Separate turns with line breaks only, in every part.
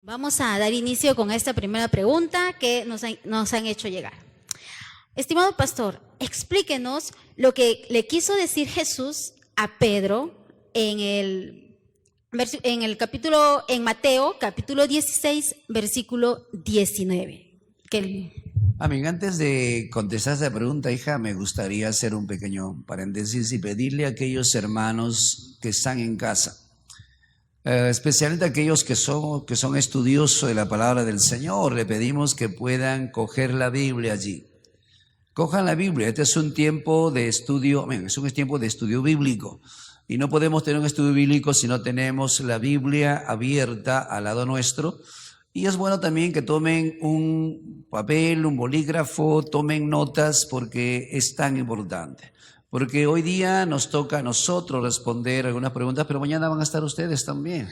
Vamos a dar inicio con esta primera pregunta que nos han hecho llegar. Estimado pastor, explíquenos lo que le quiso decir Jesús a Pedro en Mateo, capítulo 16, versículo 19.
Amén, antes de contestar esta pregunta, hija, me gustaría hacer un pequeño paréntesis y pedirle a aquellos hermanos que están en casa, especialmente aquellos que son estudiosos de la palabra del Señor, le pedimos que puedan coger la Biblia allí. Cojan la Biblia, este es un tiempo de estudio, es un tiempo de estudio bíblico. Y no podemos tener un estudio bíblico si no tenemos la Biblia abierta al lado nuestro. Y es bueno también que tomen un papel, un bolígrafo, tomen notas porque es tan importante. Porque hoy día nos toca a nosotros responder algunas preguntas, pero mañana van a estar ustedes también.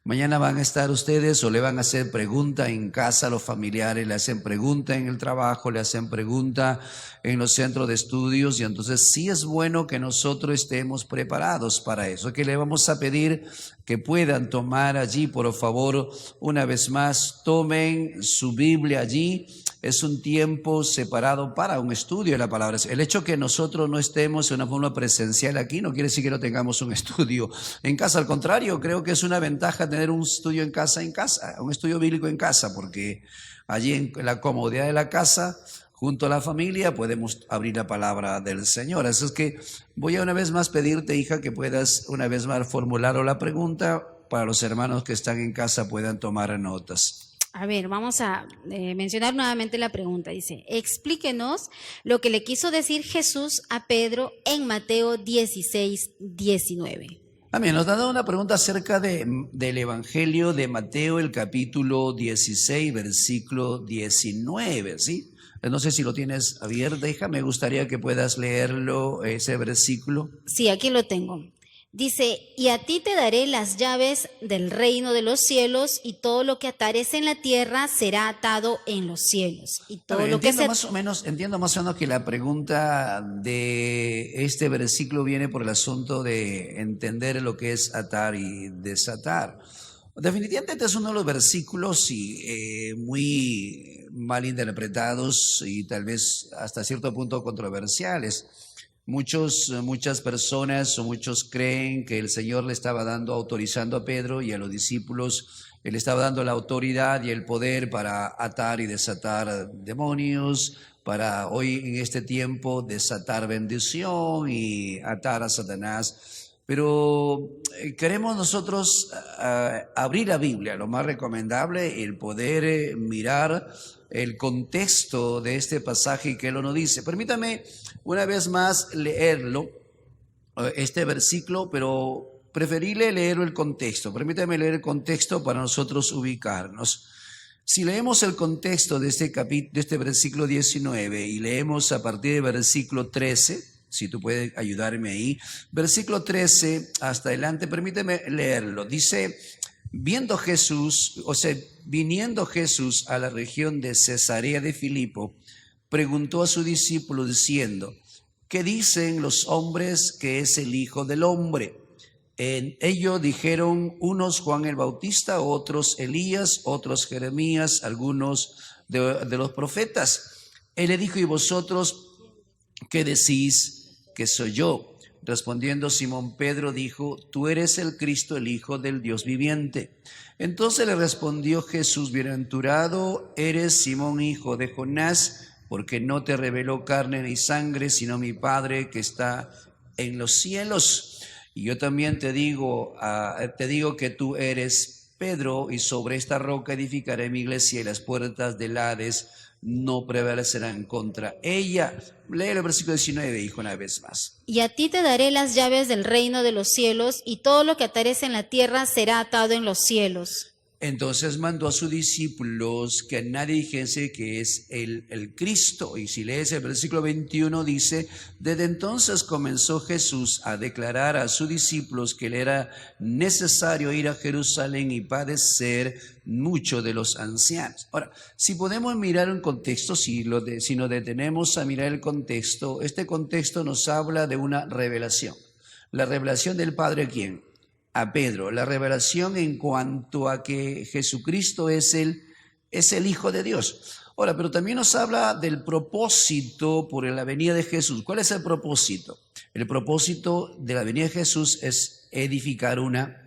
Mañana van a estar ustedes o le van a hacer pregunta en casa a los familiares, le hacen pregunta en el trabajo, le hacen pregunta en los centros de estudios, y entonces sí es bueno que nosotros estemos preparados para eso. Que le vamos a pedir que puedan tomar allí, por favor, una vez más, tomen su Biblia allí. Es un tiempo separado para un estudio de la palabra. El hecho que nosotros no estemos en una forma presencial aquí no quiere decir que no tengamos un estudio en casa. Al contrario, creo que es una ventaja tener un estudio en casa, un estudio bíblico en casa, porque allí en la comodidad de la casa, junto a la familia, podemos abrir la palabra del Señor. Así es que voy a una vez más pedirte, hija, que puedas una vez más formular la pregunta para los hermanos que están en casa puedan tomar notas.
A ver, vamos a mencionar nuevamente la pregunta. Dice, explíquenos lo que le quiso decir Jesús a Pedro en Mateo 16, 19.
Amén. Nos ha dado una pregunta acerca del Evangelio de Mateo, el capítulo 16, versículo 19, ¿sí? No sé si lo tienes abierto, hija, me gustaría que puedas leerlo, ese versículo.
Sí, aquí lo tengo. Dice, y a ti te daré las llaves del reino de los cielos, y todo lo que atares en la tierra será atado en los cielos. Y todo lo que
entiendo más o menos que la pregunta de este versículo viene por el asunto de entender lo que es atar y desatar. Definitivamente este es uno de los versículos muy mal interpretados y tal vez hasta cierto punto controversiales. Muchas personas o muchos creen que el Señor le estaba autorizando a Pedro y a los discípulos, él estaba dando la autoridad y el poder para atar y desatar demonios, para hoy en este tiempo desatar bendición y atar a Satanás. Pero queremos nosotros abrir la Biblia, lo más recomendable, el poder mirar el contexto de este pasaje que él nos dice. Permítame una vez más leerlo, este versículo, pero preferible leer el contexto. Permítame leer el contexto para nosotros ubicarnos. Si leemos el contexto de este versículo 19 y leemos a partir del versículo 13, si tú puedes ayudarme ahí, versículo 13 hasta adelante, permíteme leerlo. Dice, viniendo Jesús a la región de Cesarea de Filipo, preguntó a su discípulo diciendo, ¿qué dicen los hombres que es el Hijo del Hombre? En ello dijeron unos Juan el Bautista, otros Elías, otros Jeremías, algunos de los profetas. Él le dijo, ¿y vosotros qué decís que soy yo? Respondiendo Simón Pedro dijo, tú eres el Cristo, el Hijo del Dios viviente. Entonces le respondió Jesús, bienaventurado eres Simón, hijo de Jonás, porque no te reveló carne ni sangre, sino mi Padre que está en los cielos. Y yo también te digo que tú eres Pedro, y sobre esta roca edificaré mi iglesia, y las puertas del Hades no prevalecerán contra ella. Lee el versículo 19, hijo, una vez más.
Y a ti te daré las llaves del reino de los cielos, y todo lo que atares en la tierra será atado en los cielos.
Entonces mandó a sus discípulos que a nadie dijese que es el Cristo. Y si lees el versículo 21 dice, desde entonces comenzó Jesús a declarar a sus discípulos que le era necesario ir a Jerusalén y padecer mucho de los ancianos. Ahora, si podemos mirar un contexto, si nos detenemos a mirar el contexto, este contexto nos habla de una revelación. La revelación del Padre, ¿quién? a Pedro, la revelación en cuanto a que Jesucristo es el Hijo de Dios. Ahora, pero también nos habla del propósito por la venida de Jesús. ¿Cuál es el propósito? El propósito de la venida de Jesús es edificar una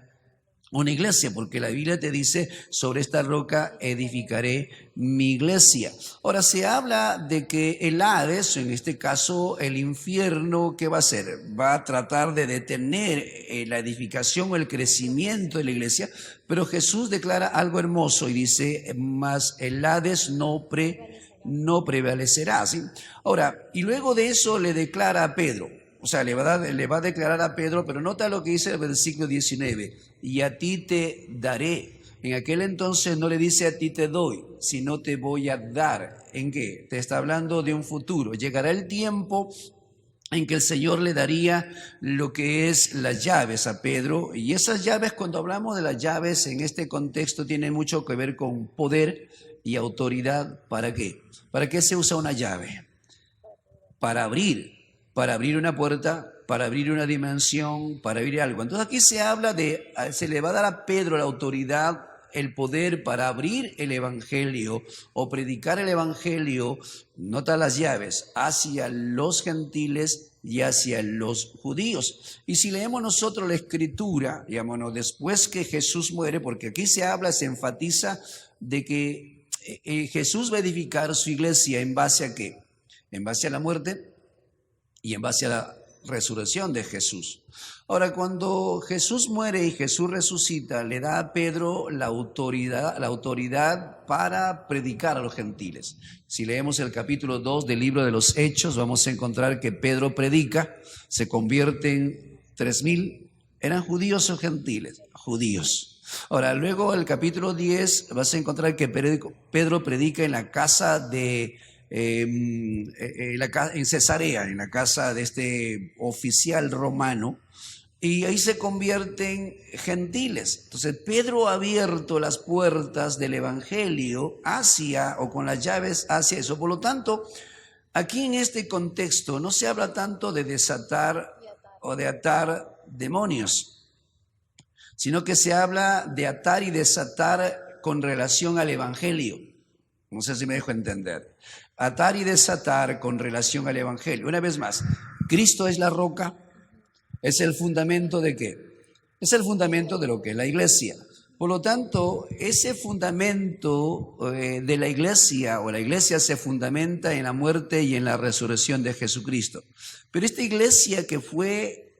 iglesia, porque la Biblia te dice, sobre esta roca edificaré mi iglesia. Ahora, se habla de que el Hades, en este caso el infierno, ¿qué va a hacer? Va a tratar de detener la edificación o el crecimiento de la iglesia, pero Jesús declara algo hermoso y dice, más el Hades no prevalecerá, ¿sí? Ahora, y luego de eso le declara a Pedro, o sea, le va a declarar a Pedro, pero nota lo que dice el versículo 19, y a ti te daré. En aquel entonces no le dice a ti te doy, sino te voy a dar. ¿En qué? Te está hablando de un futuro. Llegará el tiempo en que el Señor le daría lo que es las llaves a Pedro, y esas llaves, cuando hablamos de las llaves en este contexto, tienen mucho que ver con poder y autoridad. ¿Para qué? ¿Para qué se usa una llave? Para abrir una puerta, para abrir una dimensión, para abrir algo. Entonces aquí se le va a dar a Pedro la autoridad, el poder para abrir el evangelio o predicar el evangelio, nota las llaves, hacia los gentiles y hacia los judíos. Y si leemos nosotros la escritura, digamos, después que Jesús muere, porque aquí se enfatiza de que Jesús va a edificar su iglesia ¿en base a qué? En base a la muerte y en base a la resurrección de Jesús. Ahora, cuando Jesús muere y Jesús resucita, le da a Pedro la autoridad para predicar a los gentiles. Si leemos el capítulo 2 del libro de los Hechos, vamos a encontrar que Pedro predica, se convierten 3,000, ¿eran judíos o gentiles? Judíos. Ahora, luego el capítulo 10 vas a encontrar que Pedro predica en la casa en Cesarea, en la casa de este oficial romano, y ahí se convierten gentiles. Entonces Pedro ha abierto las puertas del evangelio con las llaves hacia eso. Por lo tanto, aquí en este contexto no se habla tanto de desatar o de atar demonios, sino que se habla de atar y desatar con relación al evangelio. No sé si me dejo entender. Atar y desatar con relación al evangelio. Una vez más, Cristo es la roca, es el fundamento ¿de qué? Es el fundamento de lo que es la iglesia. Por lo tanto, ese fundamento de la iglesia, o la iglesia se fundamenta en la muerte y en la resurrección de Jesucristo. Pero esta iglesia que fue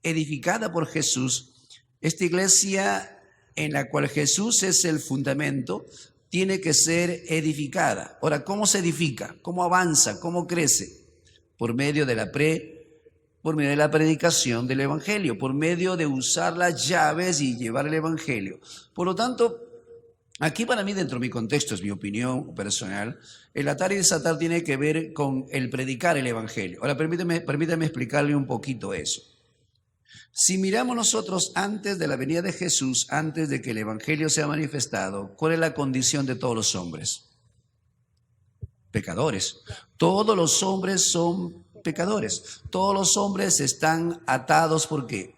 edificada por Jesús, esta iglesia en la cual Jesús es el fundamento, tiene que ser edificada. Ahora, ¿cómo se edifica? ¿Cómo avanza? ¿Cómo crece? Por medio de la predicación del evangelio, por medio de usar las llaves y llevar el evangelio. Por lo tanto, aquí para mí, dentro de mi contexto, es mi opinión personal, el atar y desatar tiene que ver con el predicar el evangelio. Ahora, permítame explicarle un poquito eso. Si miramos nosotros antes de la venida de Jesús, antes de que el evangelio sea manifestado, ¿cuál es la condición de todos los hombres? Pecadores. Todos los hombres son pecadores. Todos los hombres están atados, ¿por qué?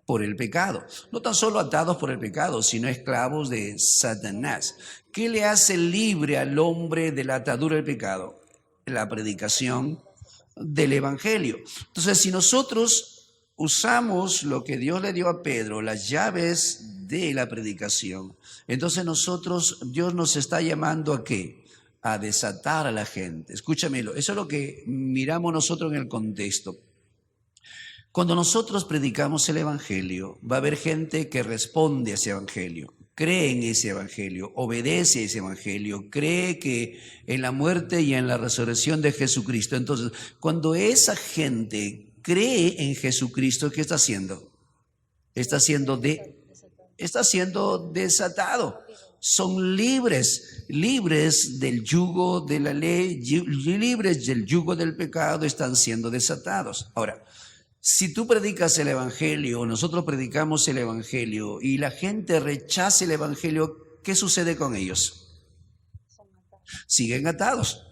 Por el pecado. No tan solo atados por el pecado, sino esclavos de Satanás. ¿Qué le hace libre al hombre de la atadura del pecado? La predicación del evangelio. Entonces, si nosotros usamos lo que Dios le dio a Pedro, las llaves de la predicación, entonces Dios nos está llamando ¿a qué? A desatar a la gente. Escúchamelo, eso es lo que miramos nosotros en el contexto. Cuando nosotros predicamos el evangelio, va a haber gente que responde a ese evangelio, cree en ese evangelio, obedece a ese evangelio, cree que en la muerte y en la resurrección de Jesucristo. Entonces, cuando esa gente cree en Jesucristo, ¿qué está haciendo? Está siendo desatado. Son libres del yugo de la ley, libres del yugo del pecado, están siendo desatados. Ahora, si tú predicas el evangelio, nosotros predicamos el evangelio y la gente rechaza el evangelio, ¿qué sucede con ellos? Siguen atados.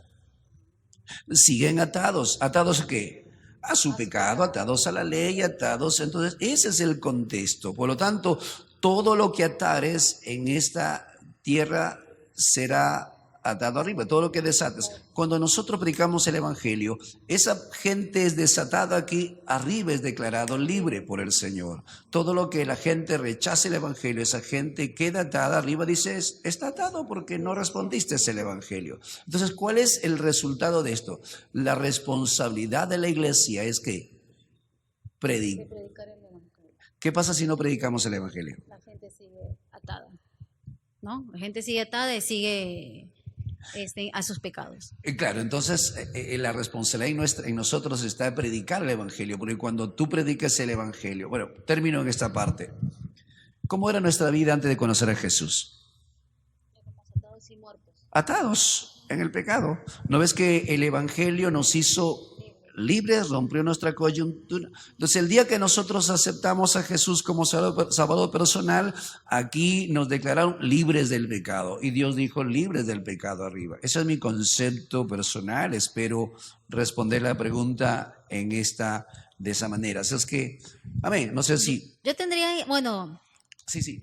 ¿Atados a qué? a su pecado, atados a la ley, atados. Entonces, ese es el contexto. Por lo tanto, todo lo que atares en esta tierra será atado arriba, todo lo que desates. Cuando nosotros predicamos el Evangelio, esa gente es desatada aquí, arriba es declarado libre por el Señor. Todo lo que la gente rechace el Evangelio, esa gente queda atada, arriba dice, está atado porque no respondiste al Evangelio. Entonces, ¿cuál es el resultado de esto? La responsabilidad de la iglesia es que predicar el Evangelio. ¿Qué pasa si no predicamos el Evangelio?
La gente sigue atada, ¿no? La gente sigue atada y sigue a sus pecados.
Claro, entonces la responsabilidad en nosotros está en predicar el Evangelio, porque cuando tú predicas el Evangelio, bueno, termino en esta parte. ¿Cómo era nuestra vida antes de conocer a Jesús?
Atados y muertos.
Atados en el pecado. ¿No ves que el Evangelio nos hizo libres, rompió nuestra coyuntura? Entonces, el día que nosotros aceptamos a Jesús como Salvador personal, aquí nos declararon libres del pecado. Y Dios dijo libres del pecado arriba. Ese es mi concepto personal. Espero responder la pregunta de esa manera. Así es que, amén. No sé si...
Yo tendría, bueno...
Sí.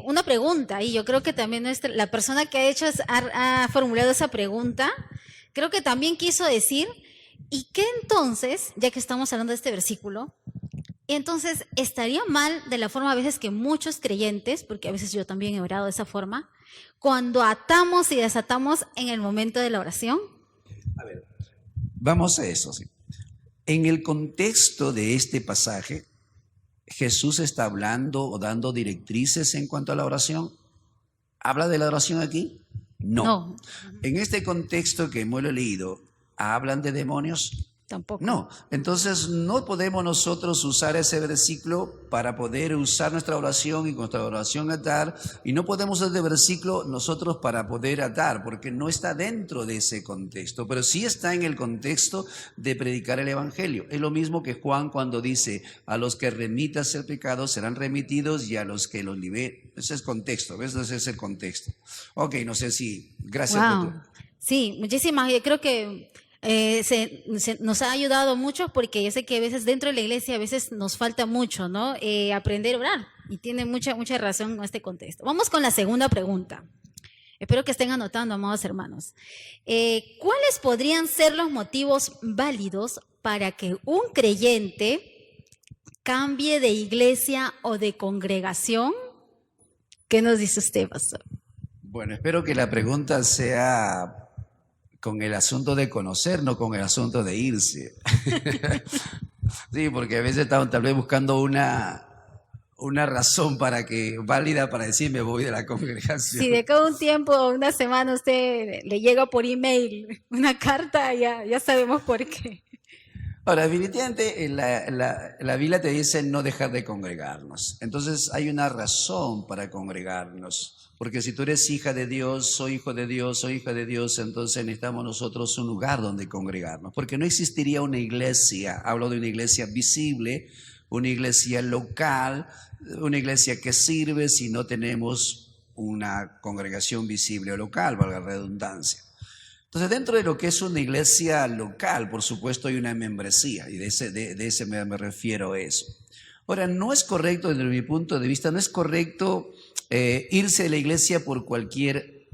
Una pregunta, y yo creo que también la persona que ha formulado esa pregunta, creo que también quiso decir... ¿Y qué entonces, ya que estamos hablando de este versículo, entonces estaría mal de la forma a veces que muchos creyentes, porque a veces yo también he orado de esa forma, cuando atamos y desatamos en el momento de la oración?
A ver, vamos a eso, sí. En el contexto de este pasaje, ¿Jesús está hablando o dando directrices en cuanto a la oración? ¿Habla de la oración aquí? No. En este contexto que hemos leído, ¿hablan de demonios?
Tampoco.
No. Entonces no podemos nosotros usar ese versículo para poder usar nuestra oración y nuestra oración atar, y no podemos usar este versículo nosotros para poder atar, porque no está dentro de ese contexto, pero sí está en el contexto de predicar el Evangelio. Es lo mismo que Juan cuando dice, a los que remitas el pecado serán remitidos y a los que los liberen. Ese es el contexto, ¿ves? Ese es el contexto. Ok, no sé si... Gracias por tu...
Sí, muchísimas. Yo creo que nos ha ayudado mucho, porque yo sé que a veces dentro de la iglesia a veces nos falta mucho, ¿no? Aprender a orar, y tiene mucha razón en este contexto. Vamos con la segunda pregunta. Espero que estén anotando, amados hermanos. ¿Cuáles podrían ser los motivos válidos para que un creyente cambie de iglesia o de congregación? ¿Qué nos dice usted, pastor?
Bueno, espero que la pregunta sea con el asunto de conocer, no con el asunto de irse. Sí, porque a veces estamos tal vez buscando una razón válida para decir me voy de la congregación.
Si de cada un tiempo o una semana usted le llega por email una carta, ya sabemos por qué.
Ahora, definitivamente la Biblia te dice no dejar de congregarnos. Entonces hay una razón para congregarnos. Porque si tú eres hija de Dios, soy hijo de Dios, soy hija de Dios, entonces necesitamos nosotros un lugar donde congregarnos. Porque no existiría una iglesia, hablo de una iglesia visible, una iglesia local, una iglesia que sirve si no tenemos una congregación visible o local, valga la redundancia. Entonces, dentro de lo que es una iglesia local, por supuesto, hay una membresía, y de ese me refiero a eso. Ahora, no es correcto, desde mi punto de vista, no es correcto irse de la iglesia por cualquier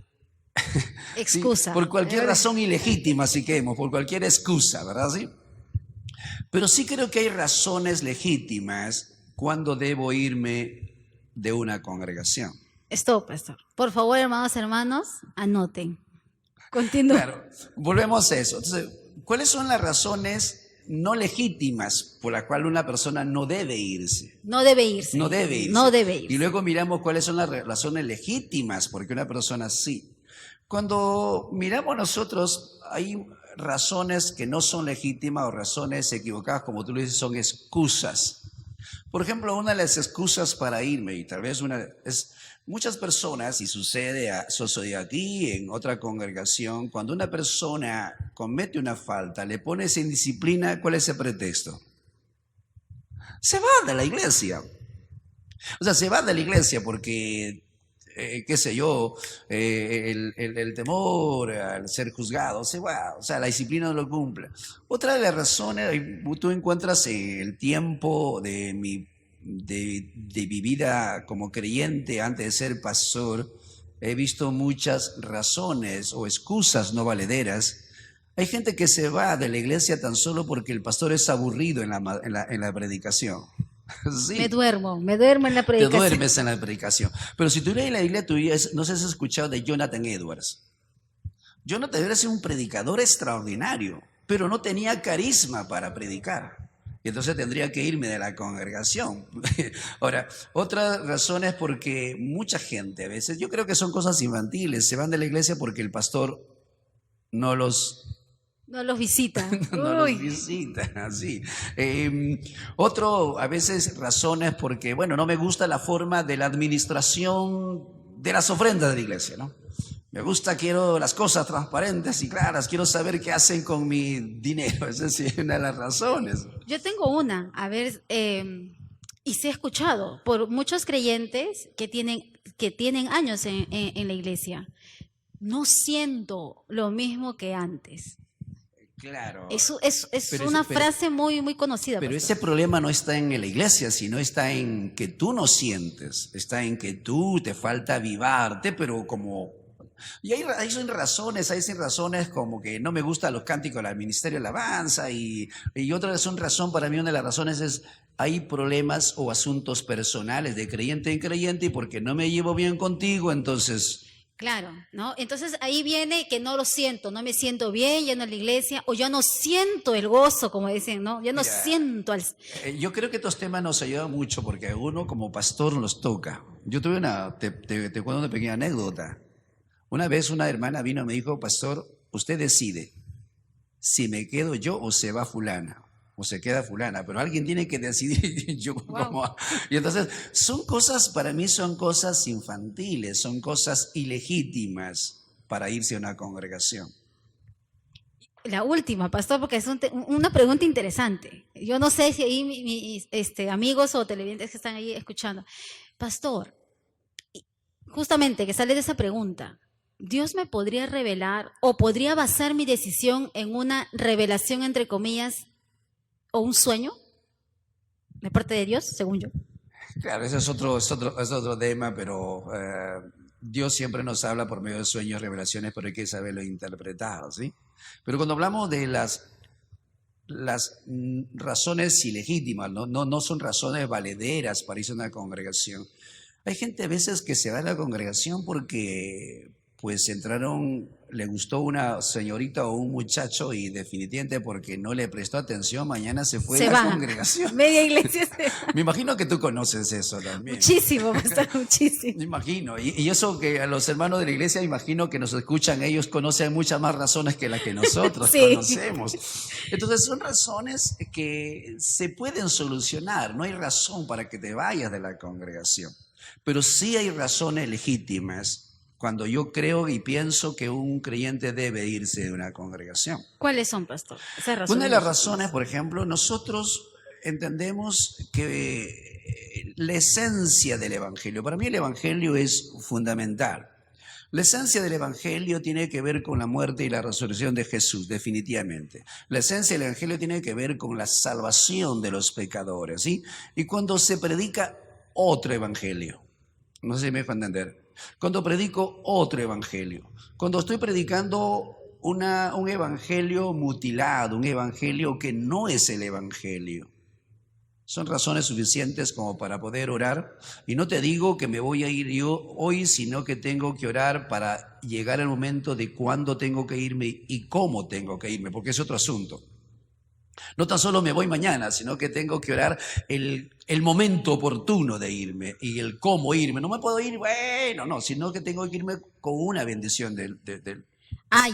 excusa,
¿sí? Por cualquier razón ilegítima, si queremos, por cualquier excusa, ¿verdad? ¿Sí? Pero sí creo que hay razones legítimas cuando debo irme de una congregación.
Stop, pastor. Por favor, hermanos, anoten. Continúa.
Claro, volvemos a eso. Entonces, ¿cuáles son las razones no legítimas por las cuales una persona no debe irse?
No debe irse.
No debe irse.
No debe irse.
Y luego miramos cuáles son las razones legítimas porque una persona sí. Cuando miramos nosotros, hay razones que no son legítimas o razones equivocadas, como tú lo dices, son excusas. Por ejemplo, una de las excusas para irme, y tal vez una es muchas personas, y sucede aquí en otra congregación, cuando una persona comete una falta, le pones en disciplina, ¿cuál es el pretexto? Se va de la iglesia. O sea, se va de la iglesia porque qué sé yo, el temor al ser juzgado, o sea, la disciplina no lo cumple. Otra de las razones, tú encuentras el tiempo de mi vida como creyente antes de ser pastor, he visto muchas razones o excusas no valederas. Hay gente que se va de la iglesia tan solo porque el pastor es aburrido en la predicación. Sí.
Me duermo en la
Te
predicación.
duermes en la predicación. Pero si tú lees la Biblia, no sé si has escuchado de Jonathan Edwards. Jonathan Edwards es un predicador extraordinario, pero no tenía carisma para predicar. Y entonces tendría que irme de la congregación. Ahora, otra razón es porque mucha gente a veces, yo creo que son cosas infantiles, se van de la iglesia porque el pastor no los
visita.
no los visita, así. Otro, a veces razones porque, bueno, no me gusta la forma de la administración de las ofrendas de la iglesia, ¿no? Me gusta, quiero las cosas transparentes y claras, quiero saber qué hacen con mi dinero. Esa es una de las razones.
Yo tengo una, a ver, y se ha escuchado por muchos creyentes que tienen años en la iglesia. No siento lo mismo que antes.
Claro.
Eso es una frase muy, muy conocida.
Pero
pastor.
ese problema no está en la iglesia, sino está en que tú no sientes, está en que tú te falta avivarte, pero como... Y hay sin razones como que no me gustan los cánticos del ministerio de alabanza y otra razón para mí, una de las razones es hay problemas o asuntos personales de creyente en creyente y porque no me llevo bien contigo, entonces...
Claro, ¿no? Entonces ahí viene que no lo siento, no me siento bien yendo a la iglesia, o yo no siento el gozo, como dicen, ¿no? Yo no siento al...
Yo creo que estos temas nos ayudan mucho porque uno como pastor los toca. Yo tuve te cuento una pequeña anécdota. Una vez una hermana vino y me dijo, pastor, usted decide si me quedo yo o se va fulana. O se queda fulana, pero alguien tiene que decidir. Yo como... Y entonces para mí son cosas infantiles, son cosas ilegítimas para irse a una congregación.
La última, pastor, porque es una pregunta interesante. Yo no sé si ahí mis amigos o televidentes que están ahí escuchando. Pastor, justamente que sale de esa pregunta, ¿Dios me podría revelar o podría basar mi decisión en una revelación, entre comillas, o un sueño de parte de Dios, según yo?
Claro, ese es otro tema, pero Dios siempre nos habla por medio de sueños, revelaciones, pero hay que saberlo interpretar, ¿sí? Pero cuando hablamos de las razones ilegítimas, no son razones valederas para irse a una congregación. Hay gente a veces que se va a la congregación porque pues le gustó una señorita o un muchacho y definitivamente porque no le prestó atención, mañana se fue a la congregación.
Media iglesia se va.
Me imagino que tú conoces eso también.
Muchísimo, pastor, muchísimo.
Me imagino. Y eso que a los hermanos de la iglesia, imagino que nos escuchan, ellos conocen muchas más razones que las que nosotros conocemos. Entonces son razones que se pueden solucionar. No hay razón para que te vayas de la congregación. Pero sí hay razones legítimas cuando yo creo y pienso que un creyente debe irse de una congregación.
¿Cuáles son, pastor?
Una de las razones, por ejemplo, nosotros entendemos que la esencia del Evangelio, para mí el Evangelio es fundamental. La esencia del Evangelio tiene que ver con la muerte y la resurrección de Jesús, definitivamente. La esencia del Evangelio tiene que ver con la salvación de los pecadores, ¿sí? Y cuando se predica otro Evangelio, no sé si me dejo entender. Cuando predico otro evangelio, cuando estoy predicando un evangelio mutilado, un evangelio que no es el evangelio, son razones suficientes como para poder orar. Y no te digo que me voy a ir yo hoy, sino que tengo que orar para llegar al momento de cuándo tengo que irme y cómo tengo que irme, porque es otro asunto. No tan solo me voy mañana, sino que tengo que orar el momento oportuno de irme y el cómo irme. No me puedo ir, sino que tengo que irme con una bendición del...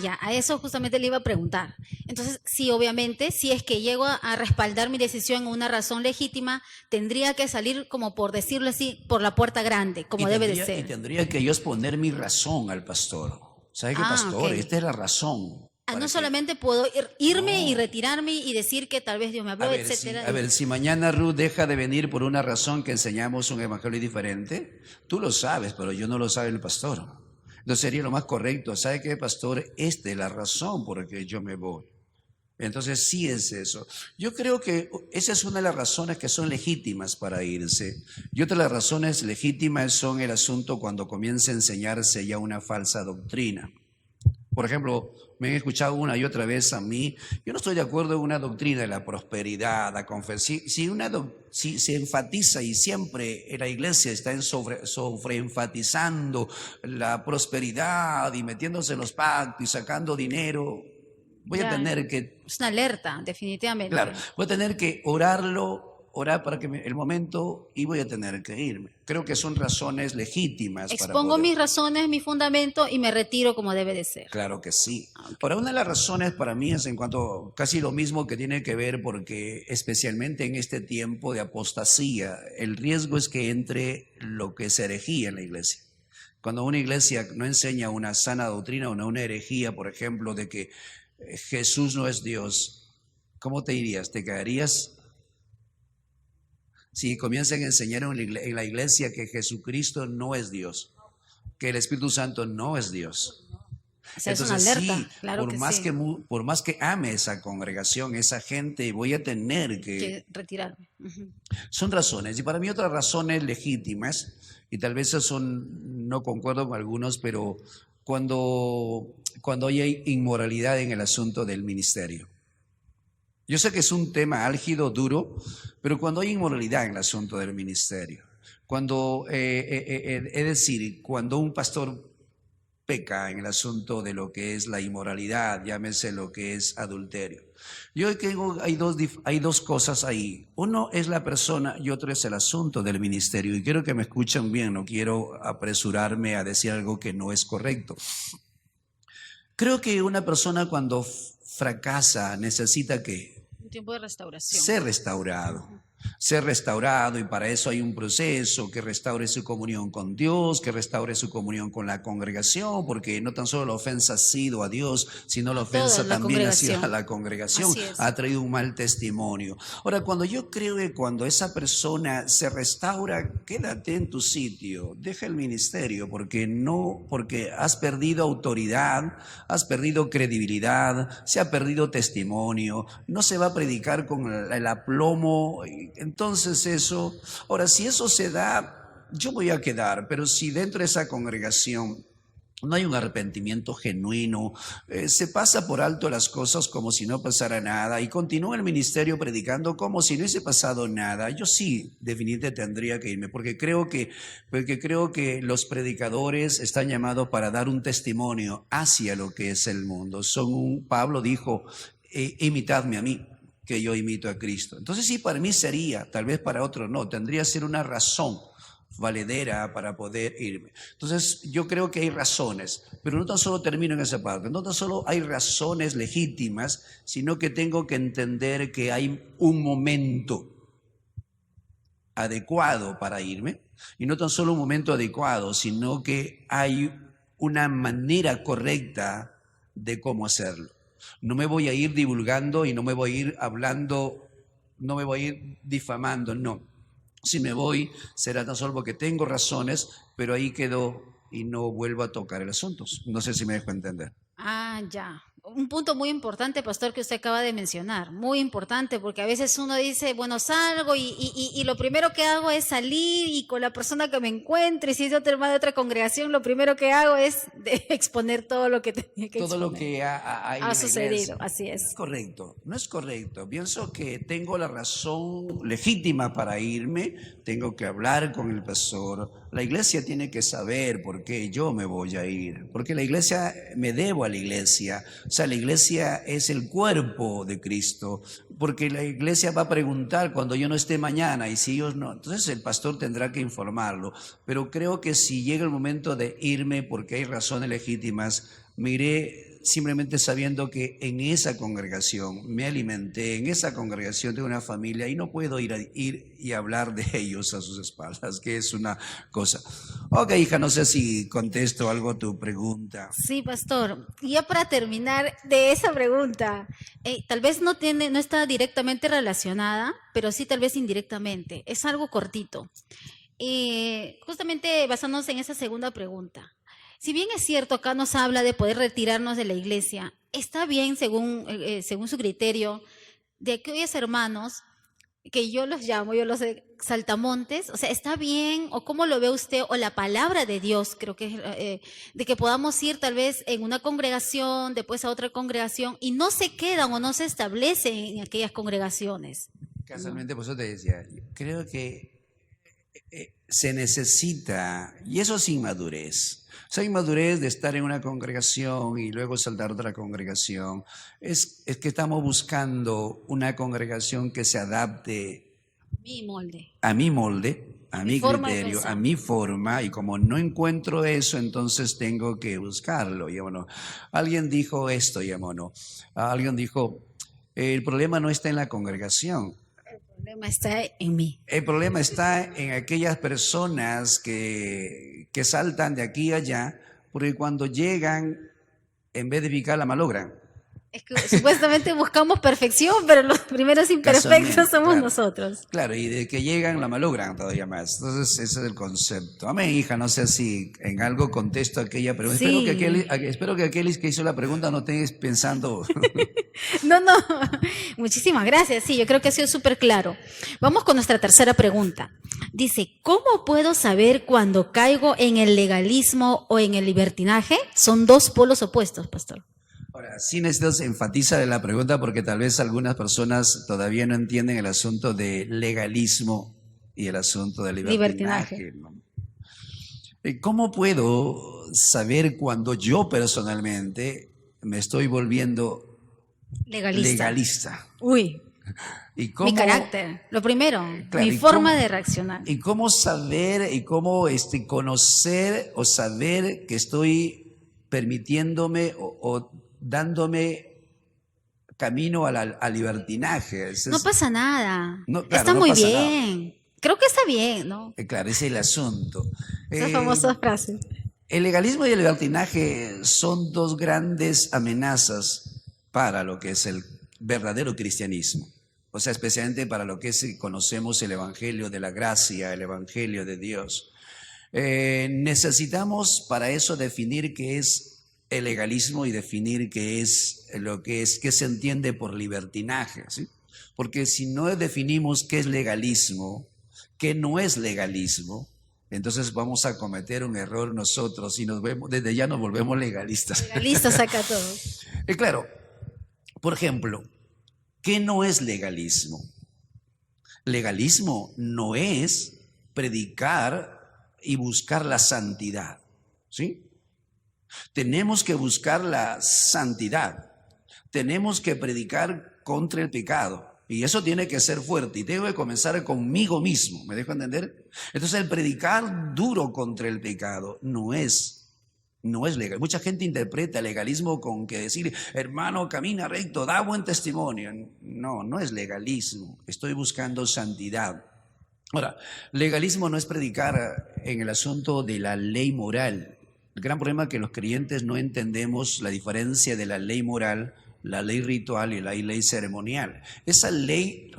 Ya, a eso justamente le iba a preguntar. Entonces, sí, obviamente, si es que llego a respaldar mi decisión en una razón legítima, tendría que salir, como por decirlo así, por la puerta grande, como debe de ser.
Y tendría que yo exponer mi razón al pastor. ¿Sabe qué, pastor?
Okay.
Esta es la razón. para
no
que-
solamente puedo irme
No.
y retirarme y decir que tal vez Dios me habló, etcétera.
A ver, si mañana Ruth deja de venir por una razón que enseñamos un evangelio diferente, tú lo sabes, pero yo no lo sabe el pastor. Entonces sería lo más correcto. ¿Sabe qué, pastor? Esta es la razón por la que yo me voy. Entonces sí es eso. Yo creo que esa es una de las razones que son legítimas para irse. Y otra de las razones legítimas son el asunto cuando comienza a enseñarse ya una falsa doctrina. Por ejemplo, me han escuchado una y otra vez a mí, yo no estoy de acuerdo en una doctrina de la prosperidad, la confesión. Si se enfatiza y siempre en la iglesia está sobreenfatizando la prosperidad y metiéndose en los pactos y sacando dinero, voy a
Ya,
tener que,
es una alerta, definitivamente.
claro, voy a tener que orar para que el momento y voy a tener que irme. Creo que son razones legítimas para
Expongo
poder.
mis razones, mi fundamento y me retiro como debe de ser.
Claro que sí. Ahora, una de las razones para mí es en cuanto casi lo mismo que tiene que ver porque especialmente en este tiempo de apostasía, el riesgo es que entre lo que es herejía en la iglesia. Cuando una iglesia no enseña una sana doctrina o una herejía, por ejemplo, de que Jesús no es Dios, ¿cómo te dirías? ¿Te caerías? Si comienzan a enseñar en la iglesia que Jesucristo no es Dios, que el Espíritu Santo no es Dios.
O sea, es una
Entonces
alerta,
sí,
claro
por
que
más
sí,
que por más que ame esa congregación, esa gente, voy a tener que.
que retirarme. Ujú.
Son razones y para mí otras razones legítimas y tal vez no concuerdo con algunos, pero cuando hay inmoralidad en el asunto del ministerio. Yo sé que es un tema álgido, duro, pero cuando hay inmoralidad en el asunto del ministerio, es decir, cuando un pastor peca en el asunto de lo que es la inmoralidad, llámese lo que es adulterio. Yo creo que hay dos cosas ahí. Uno es la persona y otro es el asunto del ministerio. Y quiero que me escuchen bien, no quiero apresurarme a decir algo que no es correcto. Creo que una persona cuando fracasa necesita que
Un tiempo de restauración.
ser restaurado y para eso hay un proceso que restaure su comunión con Dios, que restaure su comunión con la congregación, porque no tan solo la ofensa ha sido a Dios, sino la ofensa
la
también ha sido a
congregación.
la congregación,
Así es.
ha traído un mal testimonio. Ahora, cuando yo creo que cuando esa persona se restaura, quédate en tu sitio, deja el ministerio, porque has perdido autoridad, has perdido credibilidad, se ha perdido testimonio, no se va a predicar con el aplomo. Entonces eso, ahora si eso se da, yo voy a quedar, pero si dentro de esa congregación no hay un arrepentimiento genuino, se pasa por alto las cosas como si no pasara nada y continúa el ministerio predicando como si no hubiese pasado nada, yo sí definitivamente tendría que irme, porque creo que los predicadores están llamados para dar un testimonio hacia lo que es el mundo. Pablo dijo, imitadme a mí, que yo imito a Cristo. Entonces sí, para mí sería, tal vez para otros no, tendría que ser una razón valedera para poder irme. Entonces yo creo que hay razones, pero no tan solo termino en esa parte, no tan solo hay razones legítimas, sino que tengo que entender que hay un momento adecuado para irme, y no tan solo un momento adecuado, sino que hay una manera correcta de cómo hacerlo. No me voy a ir divulgando y no me voy a ir hablando, no me voy a ir difamando, no. Si me voy, será tan solo porque tengo razones, pero ahí quedo y no vuelvo a tocar el asunto. No sé si me dejo entender.
Ah, ya. Un punto muy importante, pastor, que usted acaba de mencionar, muy importante, porque a veces uno dice, bueno, salgo y lo primero que hago es salir y con la persona que me encuentre, y si es de otra congregación, lo primero que hago es exponer todo lo que tenía que
Todo
exponer.
lo que
ha sucedido, así es.
No es correcto, no es correcto. Pienso que tengo la razón legítima para irme, tengo que hablar con el pastor. La iglesia tiene que saber por qué yo me voy a ir, porque la iglesia, me debo a la iglesia. O sea, la iglesia es el cuerpo de Cristo, porque la iglesia va a preguntar cuando yo no esté mañana y si ellos no, entonces el pastor tendrá que informarlo. Pero creo que si llega el momento de irme porque hay razones legítimas, me iré simplemente sabiendo que en esa congregación me alimenté, en esa congregación tengo una familia y no puedo ir y hablar de ellos a sus espaldas, que es una cosa. Ok, hija, no sé si contesto algo a tu pregunta.
Sí, pastor. Y ya para terminar de esa pregunta, tal vez no está directamente relacionada, pero sí tal vez indirectamente. Es algo cortito. Justamente basándonos en esa segunda pregunta. Si bien es cierto, acá nos habla de poder retirarnos de la iglesia, está bien según su criterio de aquellos hermanos que yo los llamo, yo los saltamontes, o sea, está bien, o cómo lo ve usted, o la palabra de Dios, creo que de que podamos ir tal vez en una congregación, después a otra congregación, y no se quedan o no se establecen en aquellas congregaciones.
Casualmente, por eso te decía, creo que se necesita, y eso es inmadurez. O sea, inmadurez de estar en una congregación y luego saltar a otra congregación. Es que estamos buscando una congregación que se adapte
Mi molde.
a mi molde, a mi criterio, a mi forma, y como no encuentro eso, entonces tengo que buscarlo. Y bueno, alguien dijo esto, y bueno, alguien dijo, el problema no está en la congregación.
El problema está en mí.
El problema está en aquellas personas que saltan de aquí a allá, porque cuando llegan, en vez de picar, la malogran.
Es que supuestamente buscamos perfección, pero los primeros imperfectos somos
claro,
nosotros.
Claro, y de que llegan, la malogran todavía más. Entonces, ese es el concepto. Amén, hija, no sé si en algo contesto aquella pregunta.
Sí.
Espero que aquel que hizo la pregunta no estés pensando...
No, muchísimas gracias. Sí, yo creo que ha sido súper claro. Vamos con nuestra tercera pregunta. Dice, ¿cómo puedo saber cuando caigo en el legalismo o en el libertinaje? Son dos polos opuestos, pastor.
Ahora, sí necesito enfatizar en la pregunta porque tal vez algunas personas todavía no entienden el asunto de legalismo y el asunto de libertinaje. ¿No? ¿Cómo puedo saber cuando yo personalmente me estoy volviendo legalista?
Uy,
¿Y cómo,
mi carácter, lo primero,
claro,
mi forma de reaccionar.
¿Y cómo saber y cómo conocer o saber que estoy permitiéndome o dándome camino al libertinaje?
No pasa nada.
No, claro,
está
no
muy
pasa
bien.
Nada.
Creo que está bien, ¿no?
Claro, ese es el asunto.
Esa famosa frase.
El legalismo y el libertinaje son dos grandes amenazas para lo que es el verdadero cristianismo. O sea, especialmente para lo que conocemos el evangelio de la gracia, el evangelio de Dios. Necesitamos para eso definir qué es el legalismo y definir qué se entiende por libertinaje, ¿sí? Porque si no definimos qué es legalismo, qué no es legalismo, entonces vamos a cometer un error nosotros y desde ya nos volvemos legalistas.
Legalistas acá todos.
Claro, por ejemplo, ¿qué no es legalismo? Legalismo no es predicar y buscar la santidad, ¿sí? Tenemos que buscar la santidad, tenemos que predicar contra el pecado y eso tiene que ser fuerte y tengo que comenzar conmigo mismo, ¿me dejo entender? Entonces el predicar duro contra el pecado no es legal. Mucha gente interpreta el legalismo con que decir, hermano, camina recto, da buen testimonio. No es legalismo, estoy buscando santidad. Ahora, legalismo no es predicar en el asunto de la ley moral. El gran problema es que los creyentes no entendemos la diferencia de la ley moral, la ley ritual y la ley ceremonial. Esa ley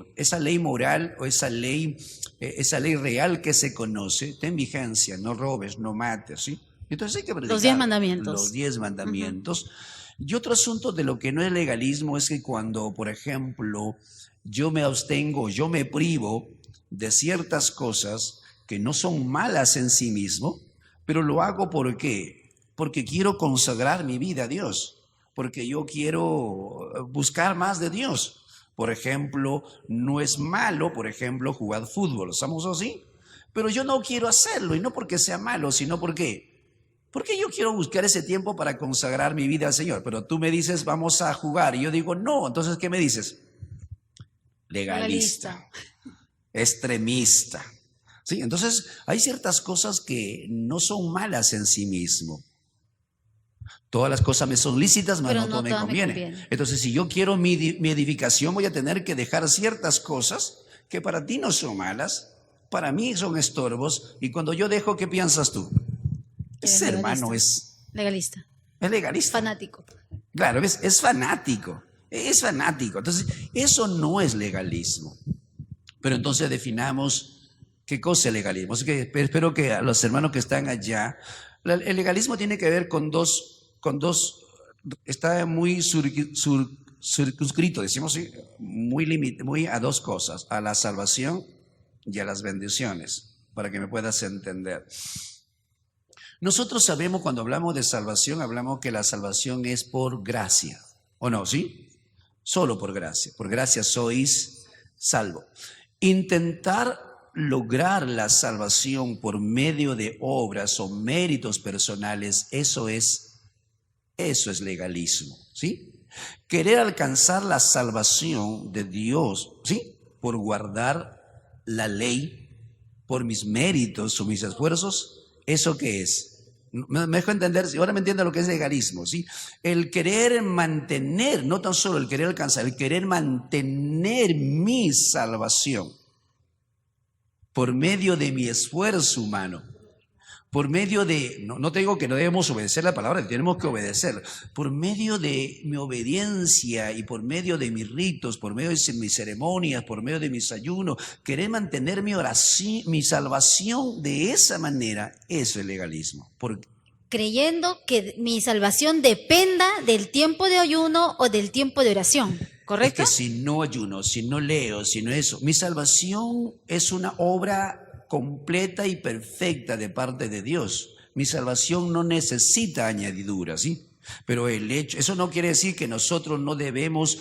moral o esa ley real que se conoce, está en vigencia, no robes, no mates, ¿sí? Entonces hay que predicar
los 10 mandamientos.
Los 10 mandamientos. Y otro asunto de lo que no es legalismo es que cuando, por ejemplo, yo me abstengo, yo me privo de ciertas cosas que no son malas en sí mismo, pero lo hago ¿por qué? Porque quiero consagrar mi vida a Dios, porque yo quiero buscar más de Dios. Por ejemplo, no es malo, por ejemplo, jugar fútbol, ¿estamos así? Pero yo no quiero hacerlo, y no porque sea malo, sino porque yo quiero buscar ese tiempo para consagrar mi vida al Señor. Pero tú me dices, vamos a jugar, y yo digo, no, entonces, ¿qué me dices? Legalista. Extremista. ¿Sí? Entonces, hay ciertas cosas que no son malas en sí mismo, Todas las cosas me son lícitas, mas
pero
no todo me
todas me
conviene.
convienen.
Entonces, si yo quiero mi edificación, voy a tener que dejar ciertas cosas que para ti no son malas, para mí son estorbos. Y cuando yo dejo, ¿qué piensas tú? Ese hermano es
Legalista.
legalista.
Fanático.
Claro, es fanático. Es fanático. Entonces, eso no es legalismo. Pero entonces definamos qué cosa es legalismo. Así que espero que a los hermanos que están allá, el legalismo tiene que ver con dos, está muy circunscrito, decimos así, muy a dos cosas, a la salvación y a las bendiciones, para que me puedas entender. Nosotros sabemos, cuando hablamos de salvación, hablamos que la salvación es por gracia, ¿o no? ¿Sí? Solo por gracia sois salvo. Intentar lograr la salvación por medio de obras o méritos personales, eso es legalismo, ¿sí? Querer alcanzar la salvación de Dios, ¿sí? Por guardar la ley, por mis méritos o mis esfuerzos, ¿eso qué es? Me dejo entender, ahora me entiendo lo que es legalismo, ¿sí? El querer mantener, no tan solo el querer alcanzar, el querer mantener mi salvación por medio de mi esfuerzo humano, por medio de, no te digo que no debemos obedecer la palabra, tenemos que obedecer, por medio de mi obediencia y por medio de mis ritos, por medio de mis ceremonias, por medio de mis ayunos, querer mantener mi oración, mi salvación de esa manera, eso es legalismo.
Creyendo que mi salvación dependa del tiempo de ayuno o del tiempo de oración, ¿correcto?
Es que si no ayuno, si no leo, si no eso, mi salvación es una obra completa y perfecta de parte de Dios. Mi salvación no necesita añadiduras, ¿sí? Pero el hecho, eso no quiere decir que nosotros no debemos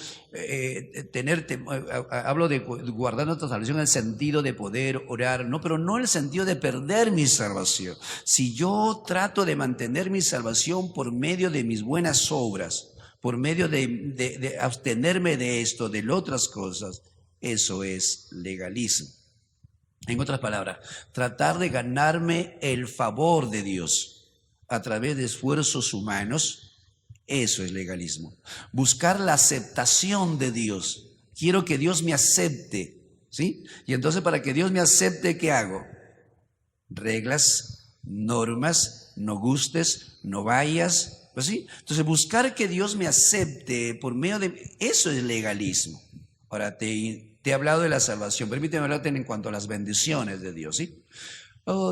hablo de guardar nuestra salvación en el sentido de poder orar, no, pero no en el sentido de perder mi salvación. Si yo trato de mantener mi salvación por medio de mis buenas obras, por medio de abstenerme de esto, de otras cosas, eso es legalismo. En otras palabras, tratar de ganarme el favor de Dios a través de esfuerzos humanos, eso es legalismo. Buscar la aceptación de Dios. Quiero que Dios me acepte, ¿sí? Y entonces para que Dios me acepte, ¿qué hago? Reglas, normas, no gustes, no vayas, ¿pues sí? Entonces buscar que Dios me acepte por medio de... Eso es legalismo. Ahora te he hablado de la salvación. Permíteme hablarte en cuanto a las bendiciones de Dios, ¿sí?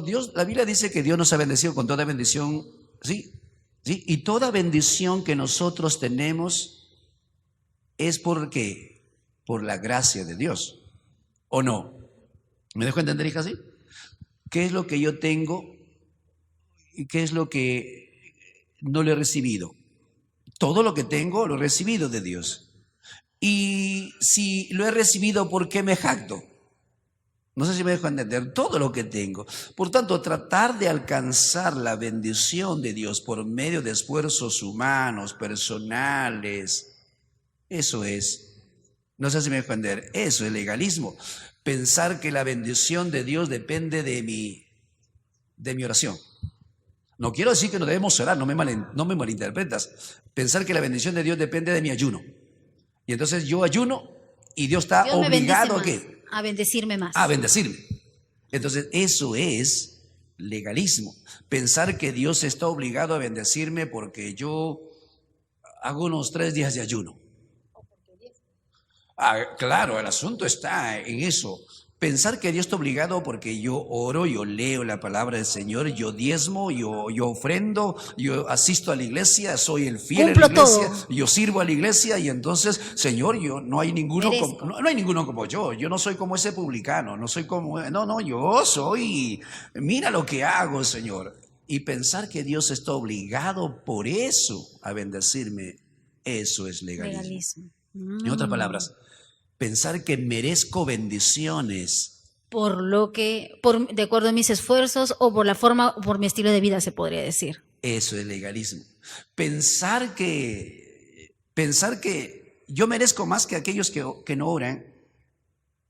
Dios, la Biblia dice que Dios nos ha bendecido con toda bendición, ¿sí? ¿Sí? Y toda bendición que nosotros tenemos es porque por la gracia de Dios, ¿o no? ¿Me dejo entender, hija, así? ¿Qué es lo que yo tengo y qué es lo que no lo he recibido? Todo lo que tengo lo he recibido de Dios. Y si lo he recibido, ¿por qué me jacto? No sé si me dejo entender, todo lo que tengo. Por tanto, tratar de alcanzar la bendición de Dios por medio de esfuerzos humanos, personales, eso es, no sé si me dejo entender, eso es legalismo. Pensar que la bendición de Dios depende de mi oración. No quiero decir que no debemos orar, no me malinterpretas. Pensar que la bendición de Dios depende de mi ayuno. Y entonces yo ayuno y Dios está obligado a qué?
A bendecirme más.
A bendecirme. Entonces eso es legalismo. Pensar que Dios está obligado a bendecirme porque yo hago unos 3 días de ayuno. Claro, el asunto está en eso. Pensar que Dios está obligado porque yo oro, yo leo la palabra del Señor, yo diezmo, yo ofrendo, yo asisto a la iglesia, soy el fiel
Cumplo
a la iglesia,
todo.
yo sirvo a la iglesia y entonces, Señor, no hay ninguno como yo no soy como ese publicano, no soy como, yo soy, mira lo que hago, Señor. Y pensar que Dios está obligado por eso a bendecirme, eso es legalismo. En otras palabras, pensar que merezco bendiciones
de acuerdo a mis esfuerzos o por la forma, por mi estilo de vida, se podría decir.
Eso es legalismo. Pensar que yo merezco más que aquellos que no oran,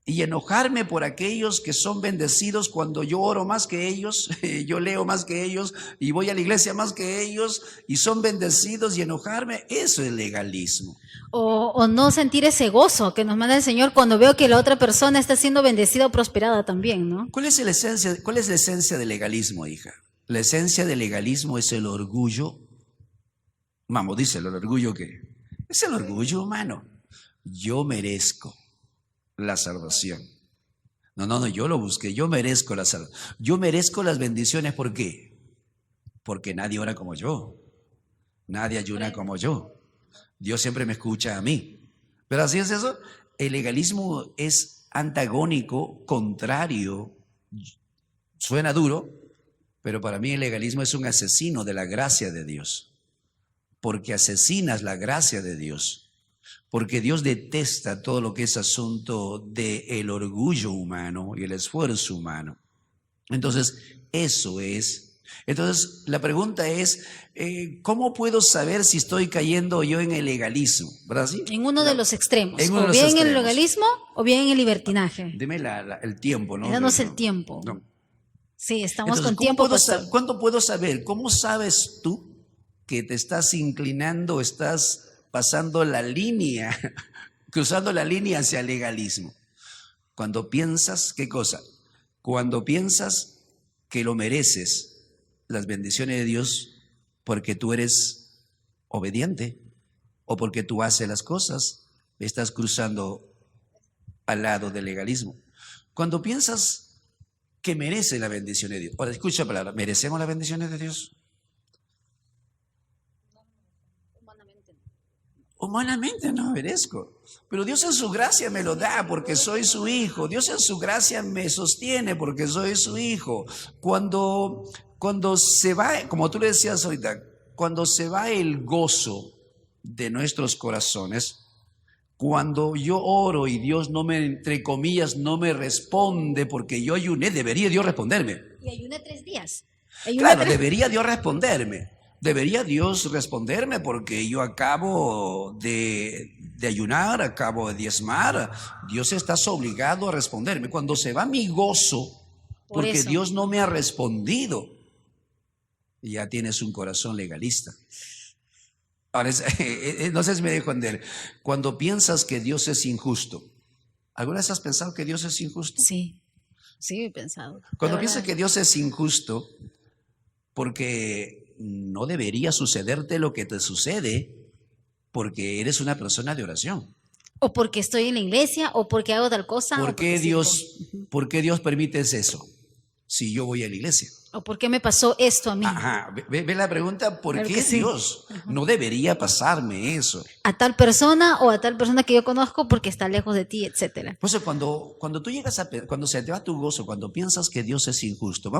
y enojarme por aquellos que son bendecidos cuando yo oro más que ellos, yo leo más que ellos y voy a la iglesia más que ellos y son bendecidos y enojarme, eso es legalismo.
O no sentir ese gozo que nos manda el Señor cuando veo que la otra persona está siendo bendecida o prosperada también, ¿no?
¿Cuál es la esencia del legalismo, hija? La esencia del legalismo es el orgullo. Vamos, díselo, ¿el orgullo qué? Es el orgullo humano. Yo merezco la salvación. No, yo lo busqué, yo merezco la salvación. Yo merezco las bendiciones, ¿por qué? Porque nadie ora como yo, nadie ayuna como yo. Dios siempre me escucha a mí. Pero así es eso. El legalismo es antagónico, contrario. Suena duro, pero para mí el legalismo es un asesino de la gracia de Dios. Porque asesinas la gracia de Dios. Porque Dios detesta todo lo que es asunto del orgullo humano y el esfuerzo humano. Entonces, eso es. Entonces, la pregunta es, ¿cómo puedo saber si estoy cayendo yo en el legalismo? ¿Verdad? ¿Sí?
En uno de los extremos,
En uno
o
de los
bien en el
extremos.
legalismo o bien en el libertinaje.
Deme el tiempo, ¿no?
Danos el
No,
tiempo.
no.
Sí, estamos
Entonces,
con tiempo, pastor.
¿cuándo puedo saber? ¿Cómo sabes tú que te estás inclinando, estás pasando la línea, cruzando la línea hacia el legalismo? Cuando piensas, ¿qué cosa? Cuando piensas que lo mereces, las bendiciones de Dios, porque tú eres obediente o porque tú haces las cosas, estás cruzando al lado del legalismo. Cuando piensas que merece la bendición de Dios. Ahora, escucha la palabra, ¿merecemos las bendiciones de Dios? Humanamente no merezco, pero Dios en su gracia me lo da porque soy su hijo. Dios en su gracia me sostiene porque soy su hijo. Cuando se va, como tú le decías ahorita, cuando se va el gozo de nuestros corazones, cuando yo oro y Dios no me, entre comillas, no me responde porque yo ayuné, debería Dios responderme.
Y ayuné 3 días.
Claro, debería Dios responderme. Debería Dios responderme porque yo acabo de ayunar, acabo de diezmar. Dios está obligado a responderme. Cuando se va mi gozo, porque Dios no me ha respondido, ya tienes un corazón legalista. Ahora, no sé si me dejo entender. Cuando piensas que Dios es injusto, ¿alguna vez has pensado que Dios es injusto?
Sí, sí he pensado.
Cuando piensas que Dios es injusto, porque no debería sucederte lo que te sucede, porque eres una persona de oración.
O porque estoy en la iglesia, o porque hago tal cosa.
¿Por qué Dios permite eso si yo voy a la iglesia?
¿O por qué me pasó esto a mí?
Ajá, ve la pregunta, ¿por
Claro
qué
que sí.
Dios? No debería pasarme eso.
A tal persona o a tal persona que yo conozco porque está lejos de ti, etcétera.
Por eso cuando tú llegas cuando se te va tu gozo, cuando piensas que Dios es injusto,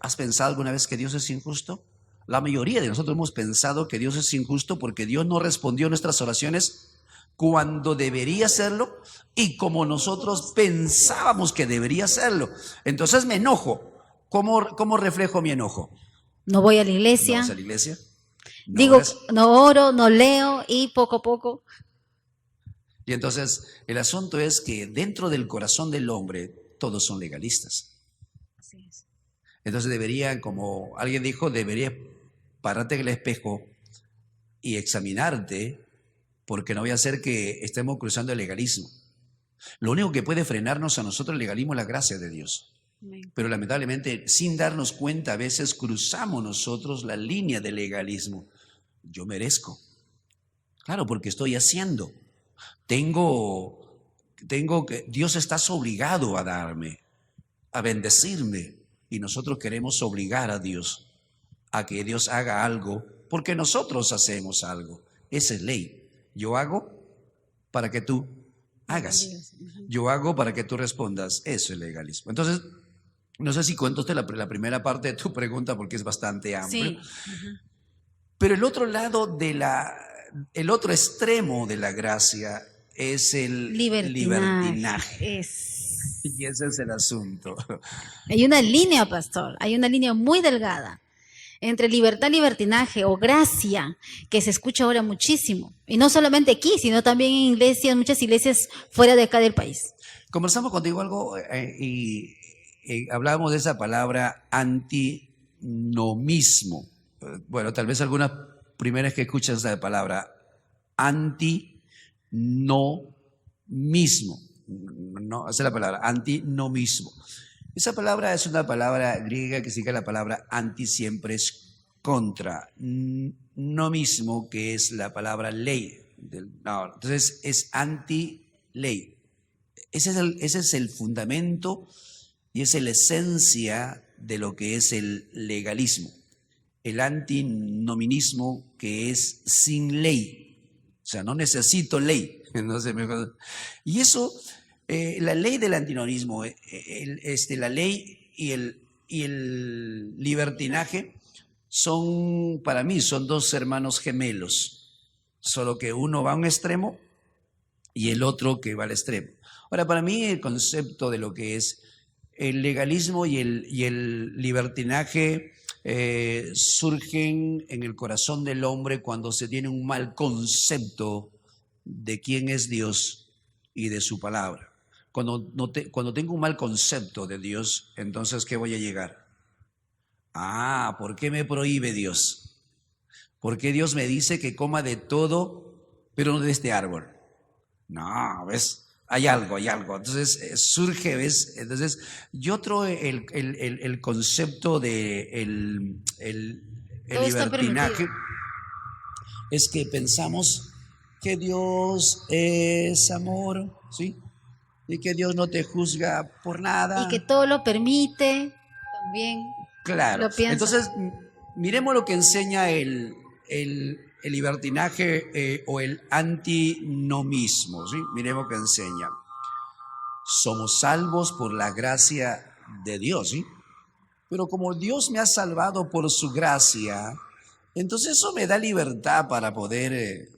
¿has pensado alguna vez que Dios es injusto? La mayoría de nosotros hemos pensado que Dios es injusto porque Dios no respondió a nuestras oraciones cuando debería hacerlo y como nosotros pensábamos que debería hacerlo. Entonces me enojo. ¿Cómo reflejo mi enojo?
No voy a la iglesia.
¿No vas a la iglesia? ¿No
Digo,
oras?
no oro, no leo y poco a poco.
Y entonces el asunto es que dentro del corazón del hombre todos son legalistas.
Así es.
Entonces debería, como alguien dijo, deberías pararte en el espejo y examinarte, porque no voy a hacer que estemos cruzando el legalismo. Lo único que puede frenarnos a nosotros el legalismo es la gracia de Dios. Pero lamentablemente, sin darnos cuenta, a veces cruzamos nosotros la línea del legalismo. Yo merezco. Claro, porque estoy haciendo. Dios está obligado a darme, a bendecirme. Y nosotros queremos obligar a Dios a que Dios haga algo, porque nosotros hacemos algo. Esa es ley. Yo hago para que tú hagas. Yo hago para que tú respondas. Eso es legalismo. Entonces, no sé si cuento la primera parte de tu pregunta porque es bastante amplio.
Sí.
Pero el otro lado el otro extremo de la gracia es el libertinaje. Y ese es el asunto.
Hay una línea, pastor, hay una línea muy delgada entre libertad y libertinaje o gracia, que se escucha ahora muchísimo. Y no solamente aquí, sino también en iglesias, muchas iglesias fuera de acá del país.
Conversamos contigo algo y hablábamos de esa palabra antinomismo. Bueno, tal vez algunas primeras que escuchan esa palabra, antinomismo. No, esa es la palabra, antinomismo. Esa palabra es una palabra griega que significa la palabra anti, siempre es contra. Nomismo, que es la palabra ley. Entonces es anti-ley. Ese es el fundamento y esa es la esencia de lo que es el legalismo. El antinominismo, que es sin ley. O sea, no necesito ley. No sé, y eso, la ley del antinomismo, la ley y el libertinaje son, para mí, son dos hermanos gemelos, solo que uno va a un extremo y el otro que va al extremo. Ahora, para mí el concepto de lo que es el legalismo y el libertinaje surgen en el corazón del hombre cuando se tiene un mal concepto de quién es Dios y de su palabra. Cuando tengo un mal concepto de Dios, entonces ¿qué voy a llegar? ¿Por qué me prohíbe Dios? ¿Por qué Dios me dice que coma de todo, pero no de este árbol? No, ¿ves? Hay algo. Entonces surge, ¿ves? Entonces yo traigo el concepto de el libertinaje. Es que pensamos que Dios es amor, ¿sí? Y que Dios no te juzga por nada.
Y que todo lo permite, también.
Claro.
Lo pienso.
Entonces, miremos lo que enseña el libertinaje o el antinomismo, ¿sí? Miremos que enseña. Somos salvos por la gracia de Dios, ¿sí? Pero como Dios me ha salvado por su gracia, entonces eso me da libertad para poder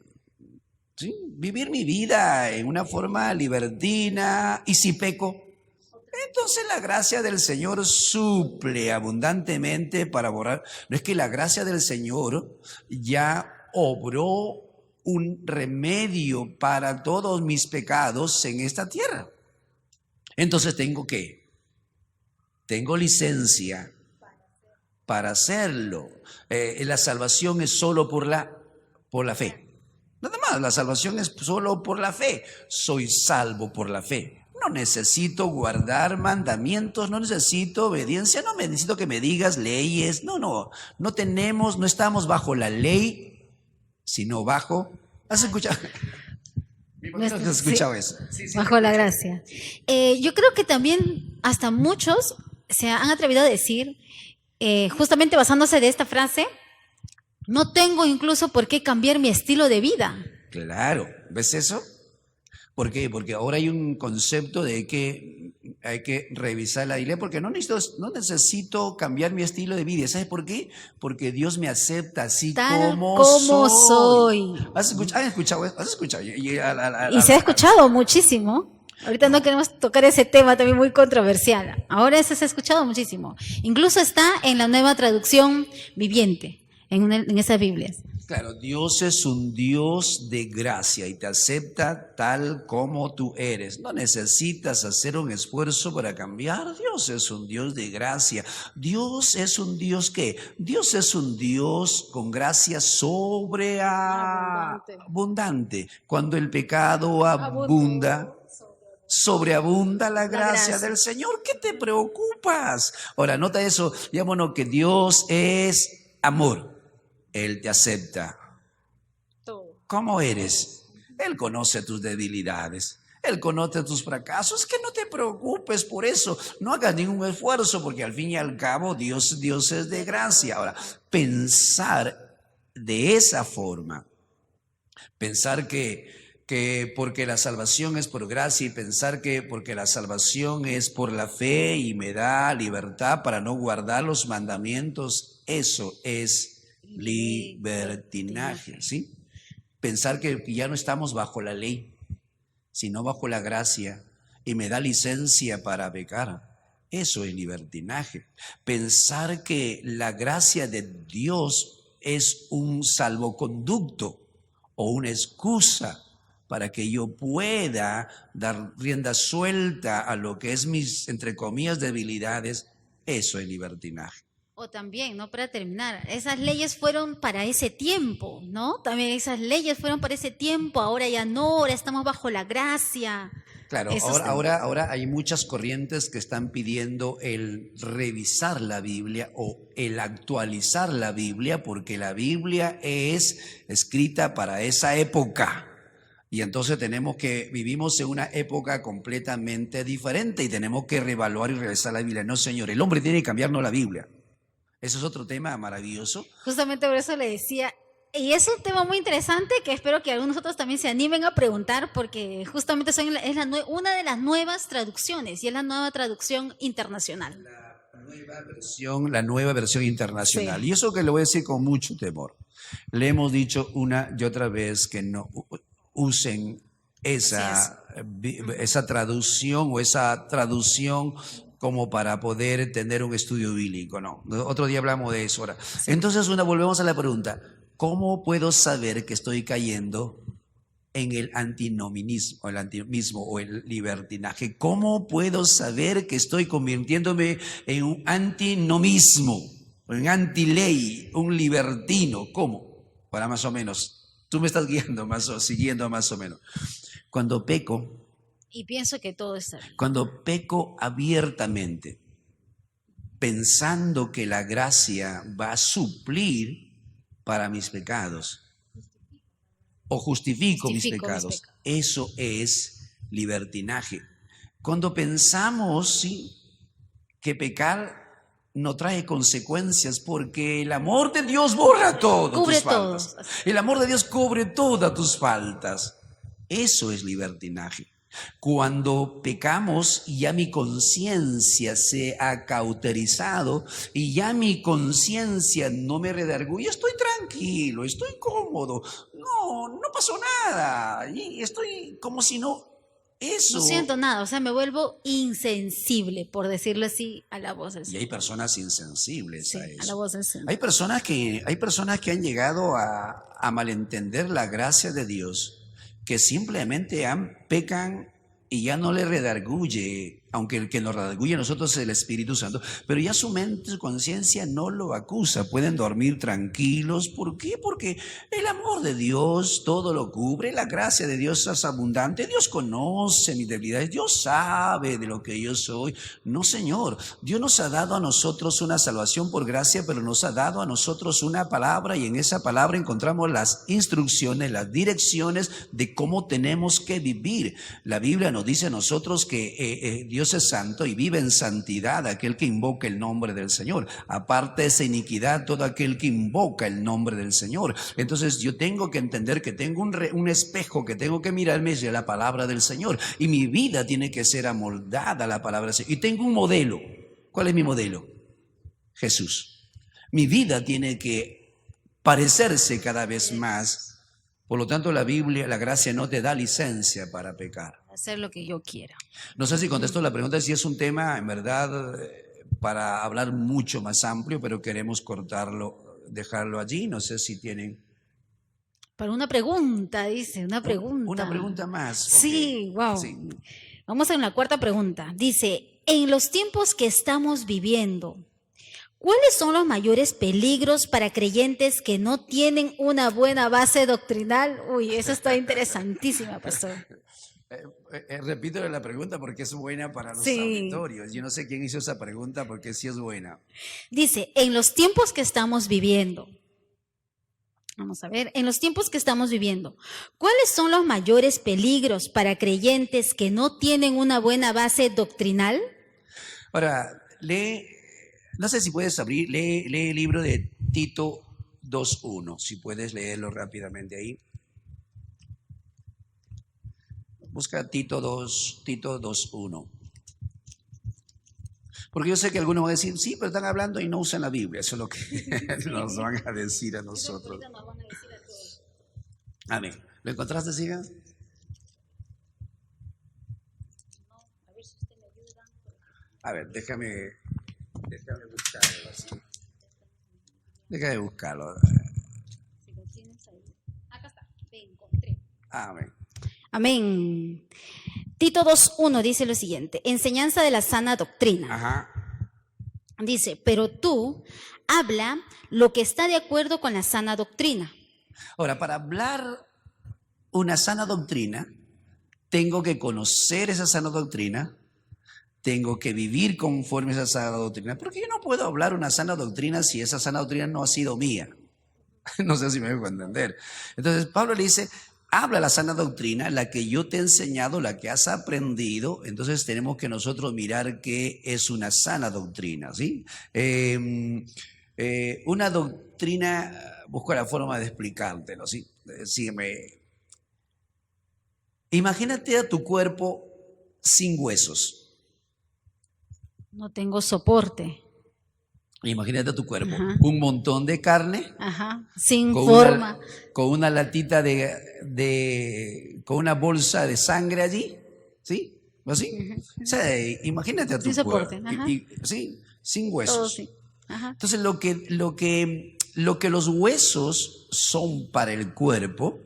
¿sí? Vivir mi vida en una forma libertina. Y si peco, entonces la gracia del Señor suple abundantemente para borrar. No es que la gracia del Señor ya obró un remedio para todos mis pecados en esta tierra. Entonces tengo licencia para hacerlo. La salvación es solo por la fe. Nada más, la salvación es solo por la fe. Soy salvo por la fe. No necesito guardar mandamientos, no necesito obediencia, no necesito que me digas leyes. No estamos bajo la ley, sino bajo. ¿Has escuchado? ¿No has escuchado eso? Sí,
bajo la gracia. Yo creo que también hasta muchos se han atrevido a decir, justamente basándose de esta frase, no tengo incluso por qué cambiar mi estilo de vida.
Claro, ¿ves eso? ¿Por qué? Porque ahora hay un concepto de que hay que revisar la Biblia, porque no necesito cambiar mi estilo de vida. ¿Sabes por qué? Porque Dios me acepta así como soy. ¿Has escuchado?
Y se ha escuchado muchísimo. Ahorita no queremos tocar ese tema también muy controversial. Ahora eso se ha escuchado muchísimo. Incluso está en la Nueva Traducción Viviente. En esas Biblias.
Claro, Dios es un Dios de gracia y te acepta tal como tú eres. No necesitas hacer un esfuerzo para cambiar. Dios es un Dios de gracia. Dios es un Dios ¿qué? Dios es un Dios con gracia sobreabundante. Cuando el pecado abunda, sobreabunda la gracia del Señor. ¿Qué te preocupas? Ahora, nota eso. Digámonos que Dios es amor. Él te acepta. ¿Cómo eres? Él conoce tus debilidades. Él conoce tus fracasos. Que no te preocupes por eso. No hagas ningún esfuerzo porque al fin y al cabo Dios es de gracia. Ahora, pensar de esa forma, pensar que porque la salvación es por gracia y pensar que porque la salvación es por la fe y me da libertad para no guardar los mandamientos, eso es libertinaje, ¿sí? Pensar que ya no estamos bajo la ley, sino bajo la gracia y me da licencia para pecar. Eso es libertinaje. Pensar que la gracia de Dios es un salvoconducto o una excusa para que yo pueda dar rienda suelta a lo que es mis, entre comillas, debilidades, eso es libertinaje.
O también, ¿no? Para terminar, esas leyes fueron para ese tiempo, ¿no? También esas leyes fueron para ese tiempo, ahora ya no, ahora estamos bajo la gracia.
Claro, ahora hay muchas corrientes que están pidiendo el revisar la Biblia o el actualizar la Biblia, porque la Biblia es escrita para esa época. Y entonces vivimos en una época completamente diferente y tenemos que reevaluar y revisar la Biblia. No, señor, el hombre tiene que cambiarnos la Biblia. Eso es otro tema maravilloso.
Justamente por eso le decía, y es un tema muy interesante que espero que algunos otros también se animen a preguntar, porque justamente una de las nuevas traducciones y es la nueva traducción internacional.
La nueva versión internacional. Sí. Y eso que le voy a decir con mucho temor. Le hemos dicho una y otra vez que no usen esa traducción o esa traducción como para poder tener un estudio bíblico, no. Otro día hablamos de eso ahora. Sí. Entonces, volvemos a la pregunta, ¿cómo puedo saber que estoy cayendo en el antinominismo o el libertinaje? ¿Cómo puedo saber que estoy convirtiéndome en un antinomismo, en antiley, un libertino? ¿Cómo? Para más o menos. Tú me estás siguiendo más o menos. Cuando peco,
y pienso que todo está bien.
Cuando peco abiertamente, pensando que la gracia va a suplir para mis pecados, o justifico mis pecados, eso es libertinaje. Cuando pensamos que pecar no trae consecuencias porque el amor de Dios borra todas tus faltas. El amor de Dios cubre todas tus faltas. Eso es libertinaje. Cuando pecamos y ya mi conciencia se ha cauterizado y ya mi conciencia no me redarguye, estoy tranquilo, estoy cómodo, no pasó nada y estoy como si no... Eso.
No siento nada, o sea, me vuelvo insensible, por decirlo así, a la voz del Señor.
Y hay personas insensibles a eso.
A la voz del Señor.
Hay personas que han llegado a malentender la gracia de Dios, que simplemente pecan y ya no le redarguye, aunque el que nos redarguye a nosotros es el Espíritu Santo, pero ya su mente, su conciencia no lo acusa, pueden dormir tranquilos. ¿Por qué? Porque el amor de Dios todo lo cubre, la gracia de Dios es abundante, Dios conoce mis debilidades, Dios sabe de lo que yo soy. No, Señor, Dios nos ha dado a nosotros una salvación por gracia, pero nos ha dado a nosotros una palabra y en esa palabra encontramos las instrucciones, las direcciones de cómo tenemos que vivir. La Biblia nos dice a nosotros que Dios es santo y vive en santidad aquel que invoca el nombre del Señor. Aparte de esa iniquidad, todo aquel que invoca el nombre del Señor. Entonces yo tengo que entender que tengo un espejo que tengo que mirarme es la palabra del Señor. Y mi vida tiene que ser amoldada a la palabra del Señor. Y tengo un modelo. ¿Cuál es mi modelo? Jesús. Mi vida tiene que parecerse cada vez más. Por lo tanto, la Biblia, la gracia no te da licencia para pecar.
Hacer lo que yo quiera.
No sé si contesto la pregunta, si es un tema, en verdad, para hablar mucho más amplio, pero queremos cortarlo, dejarlo allí. No sé si tienen...
Para una pregunta, dice, una pregunta.
Una pregunta más.
Sí,
okay.
wow.
Sí.
Vamos a la cuarta pregunta. Dice, en los tiempos que estamos viviendo, ¿cuáles son los mayores peligros para creyentes que no tienen una buena base doctrinal? Uy, eso está interesantísima, pastor.
Repito la pregunta porque es buena para los auditorios. Yo no sé quién hizo esa pregunta porque sí es buena.
Dice, en los tiempos que estamos viviendo, vamos a ver, en los tiempos que estamos viviendo, ¿cuáles son los mayores peligros para creyentes que no tienen una buena base doctrinal?
Ahora, no sé si puedes abrir, lee el libro de Tito 2.1, si puedes leerlo rápidamente ahí. Busca Tito 2.1. Porque yo sé que algunos van a decir, sí, pero están hablando y no usan la Biblia. Eso es lo que nos van a decir a nosotros. Amén. ¿Lo encontraste, Siga? A ver, déjame buscarlo así. Déjame buscarlo.
Acá está, te encontré.
Amén.
Amén. Tito 2:1 dice lo siguiente: enseñanza de la sana doctrina.
Ajá.
Dice, pero tú habla lo que está de acuerdo con la sana doctrina.
Ahora, para hablar una sana doctrina, tengo que conocer esa sana doctrina, tengo que vivir conforme a esa sana doctrina, porque yo no puedo hablar una sana doctrina si esa sana doctrina no ha sido mía. No sé si me dejo entender. Entonces, Pablo le dice, habla la sana doctrina, la que yo te he enseñado, la que has aprendido. Entonces tenemos que nosotros mirar qué es una sana doctrina, ¿sí? Una doctrina, busco la forma de explicártelo, ¿sí? Sígueme. Imagínate a tu cuerpo sin huesos.
No tengo soporte.
Imagínate a tu cuerpo,
Ajá.
un montón de carne.
Ajá. Sin
Con
forma.
con una latita con una bolsa de sangre allí, ¿sí? ¿Así? O sea, imagínate a tu
Sin soporte,
cuerpo,
ajá.
sí, sin
Todo
huesos.
sí. Ajá.
Entonces, lo que los huesos son para el cuerpo,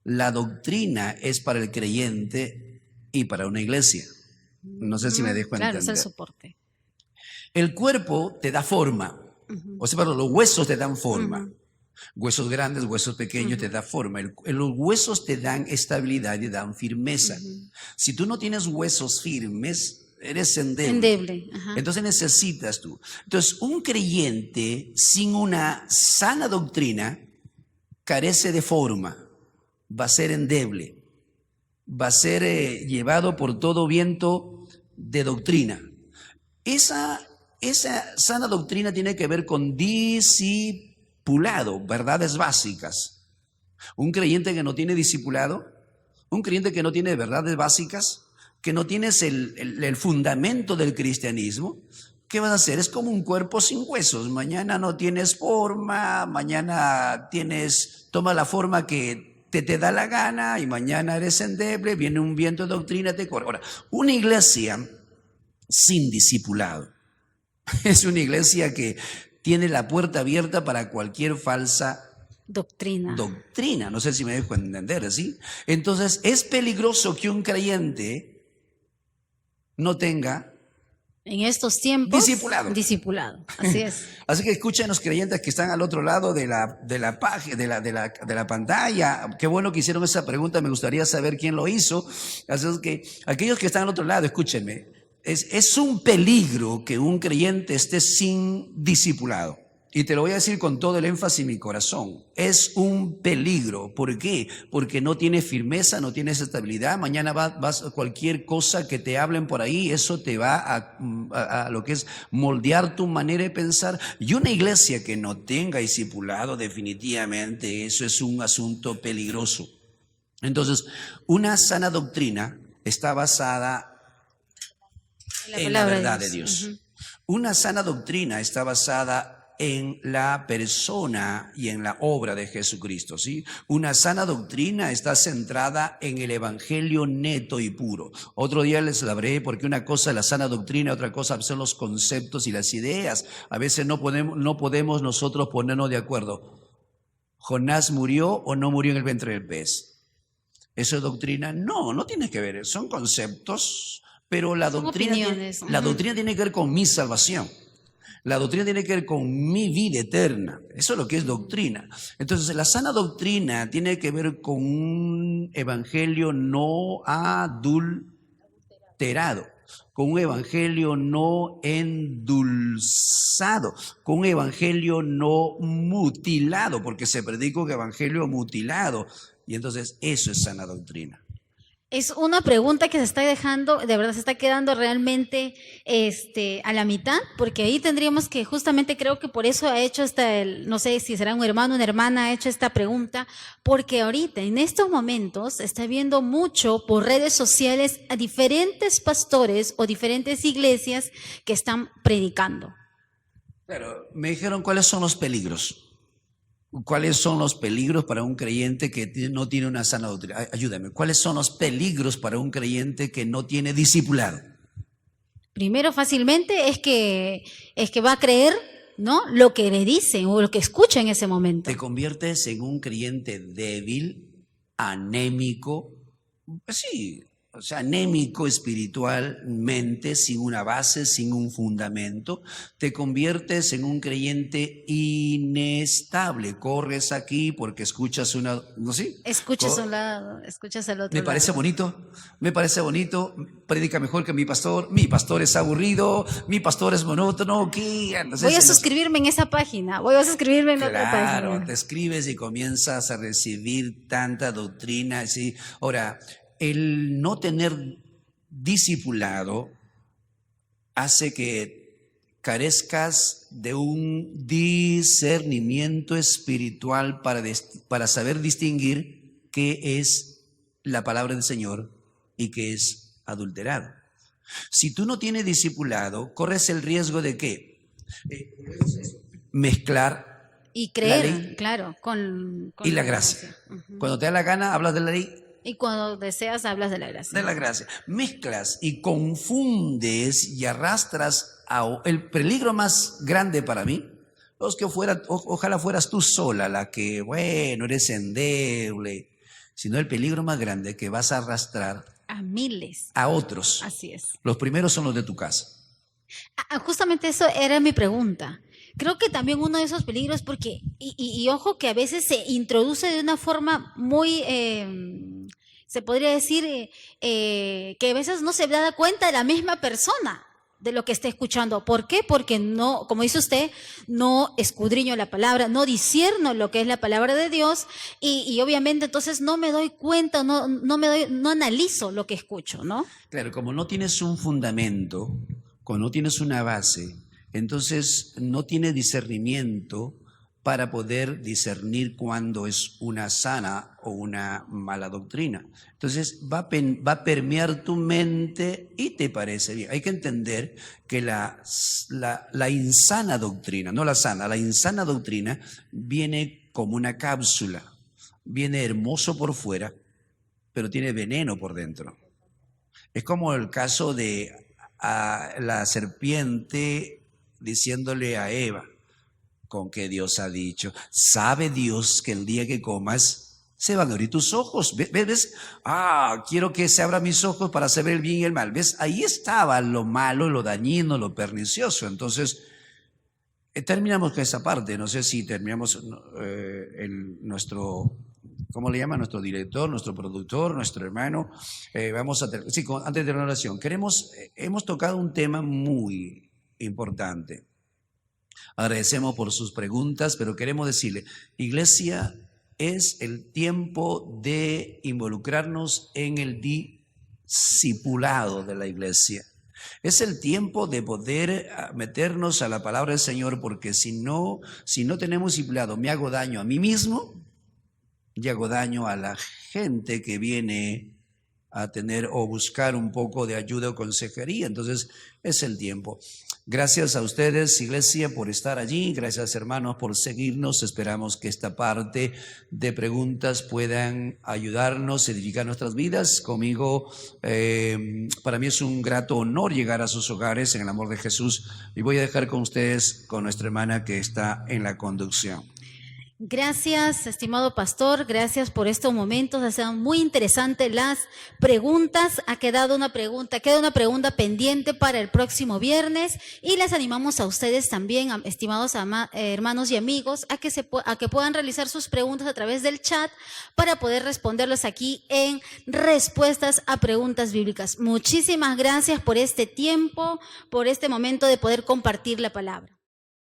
la doctrina es para el creyente y para una iglesia. No sé si me dejo
Claro,
entender.
es el soporte.
El cuerpo te da forma, o sea, perdón, los huesos te dan forma. Huesos grandes, huesos pequeños te da forma. Los huesos te dan estabilidad y dan firmeza. Si tú no tienes huesos firmes, eres endeble.
Endeble. Ajá.
Entonces necesitas tú. Entonces, un creyente sin una sana doctrina carece de forma, va a ser endeble, va a ser llevado por todo viento de doctrina. Esa sana doctrina tiene que ver con discipulado, verdades básicas. Un creyente que no tiene discipulado, un creyente que no tiene verdades básicas, que no tienes el fundamento del cristianismo, ¿qué vas a hacer? Es como un cuerpo sin huesos. Mañana no tienes forma, mañana toma la forma que te da la gana y mañana eres endeble, viene un viento de doctrina, te corre. Ahora, una iglesia sin discipulado es una iglesia que tiene la puerta abierta para cualquier falsa
Doctrina.
No sé si me dejo entender, ¿sí? Entonces, es peligroso que un creyente no tenga
En estos tiempos.
discipulado.
Así es.
Así que escuchen los creyentes que están al otro lado de la página, de la pantalla. Qué bueno que hicieron esa pregunta, me gustaría saber quién lo hizo. Así es que aquellos que están al otro lado, escúchenme. Es un peligro que un creyente esté sin discipulado. Y te lo voy a decir con todo el énfasis en mi corazón. Es un peligro. ¿Por qué? Porque no tienes firmeza, no tienes estabilidad. Mañana vas a cualquier cosa que te hablen por ahí, eso te va a lo que es moldear tu manera de pensar. Y una iglesia que no tenga discipulado, definitivamente eso es un asunto peligroso. Entonces, una sana doctrina está basada en la verdad de Dios. Una sana doctrina está basada en la persona y en la obra de Jesucristo, ¿sí? Una sana doctrina está centrada en el evangelio neto y puro. Otro día les hablaré porque una cosa es la sana doctrina, otra cosa son los conceptos y las ideas. A veces no podemos nosotros ponernos de acuerdo. ¿Jonás murió o no murió en el vientre del pez? ¿Eso es doctrina? No tiene que ver, son conceptos. Pero la doctrina tiene que ver con mi salvación. La doctrina tiene que ver con mi vida eterna. Eso es lo que es doctrina. Entonces, la sana doctrina tiene que ver con un evangelio no adulterado, con un evangelio no endulzado, con un evangelio no mutilado, porque se predica un evangelio mutilado. Y entonces, eso es sana doctrina.
Es una pregunta que se está dejando, de verdad se está quedando realmente a la mitad, porque ahí tendríamos que, justamente creo que por eso ha hecho no sé si será un hermano o una hermana, ha hecho esta pregunta, porque ahorita, en estos momentos, está viendo mucho por redes sociales a diferentes pastores o diferentes iglesias que están predicando.
Claro, me dijeron cuáles son los peligros. ¿Cuáles son los peligros para un creyente que no tiene una sana doctrina? Ayúdame. ¿Cuáles son los peligros para un creyente que no tiene discipulado?
Primero, fácilmente, es que va a creer, ¿no?, lo que le dicen o lo que escucha en ese momento.
Te conviertes en un creyente débil, anémico, sí, o sea, anémico espiritualmente, sin una base, sin un fundamento. Te conviertes en un creyente inestable. Corres aquí porque escuchas una, no sé.
Escuchas a un lado, escuchas al otro
Me parece
lado.
bonito, predica mejor que mi pastor es aburrido, mi pastor es monótono. ¿Qué? Entonces,
Voy a suscribirme en esa página, voy a suscribirme en la otra
claro,
página.
te escribes y comienzas a recibir tanta doctrina. ¿Sí? Ahora, el no tener discipulado hace que carezcas de un discernimiento espiritual para saber distinguir qué es la palabra del Señor y qué es adulterado. Si tú no tienes discipulado, corres el riesgo de ¿qué? Mezclar
Y creer,
la ley
claro, con
y la gracia. Cuando te da la gana, hablas de la ley.
Y cuando deseas, hablas de la gracia.
De la gracia. Mezclas y confundes y arrastras a el peligro más grande para mí. Ojalá fueras tú sola la que, bueno, eres endeble. Sino el peligro más grande que vas a arrastrar
A miles.
a otros.
Así es.
Los primeros son los de tu casa.
Justamente eso era mi pregunta. Creo que también uno de esos peligros, porque, y ojo que a veces se introduce de una forma muy, se podría decir, que a veces no se da cuenta de la misma persona de lo que está escuchando. ¿Por qué? Porque no, como dice usted, no escudriño la palabra, no discierno lo que es la palabra de Dios y obviamente entonces no me doy cuenta, no analizo lo que escucho, ¿no?
Claro, como no tienes un fundamento, como no tienes una base, entonces no tienes discernimiento para poder discernir cuándo es una sana o una mala doctrina. Entonces va a permear tu mente y te parece bien. Hay que entender que la insana doctrina, no la sana, la insana doctrina viene como una cápsula, viene hermoso por fuera, pero tiene veneno por dentro. Es como el caso de la serpiente diciéndole a Eva, con que Dios ha dicho, sabe Dios que el día que comas se van a abrir tus ojos. ¿Ves? Quiero que se abran mis ojos para saber el bien y el mal. ¿Ves? Ahí estaba lo malo, lo dañino, lo pernicioso. Entonces, terminamos con esa parte. No sé si terminamos nuestro, ¿cómo le llama? Nuestro director, nuestro productor, nuestro hermano. Vamos a antes de la oración. Hemos tocado un tema muy importante. Agradecemos por sus preguntas, pero queremos decirle, iglesia, es el tiempo de involucrarnos en el discipulado de la iglesia. Es el tiempo de poder meternos a la palabra del Señor, porque si no tenemos discipulado, me hago daño a mí mismo y hago daño a la gente que viene a tener o buscar un poco de ayuda o consejería. Entonces es el tiempo. Gracias a ustedes, iglesia, por estar allí. Gracias, hermanos, por seguirnos. Esperamos que esta parte de preguntas puedan ayudarnos, edificar nuestras vidas. Conmigo, para mí es un grato honor llegar a sus hogares en el amor de Jesús. Y voy a dejar con ustedes, con nuestra hermana que está en la conducción.
Gracias, estimado pastor, gracias por estos momentos, han sido muy interesantes las preguntas, queda una pregunta pendiente para el próximo viernes y les animamos a ustedes también, estimados hermanos y amigos, a que puedan realizar sus preguntas a través del chat para poder responderlos aquí en Respuestas a Preguntas Bíblicas. Muchísimas gracias por este tiempo, por este momento de poder compartir la palabra.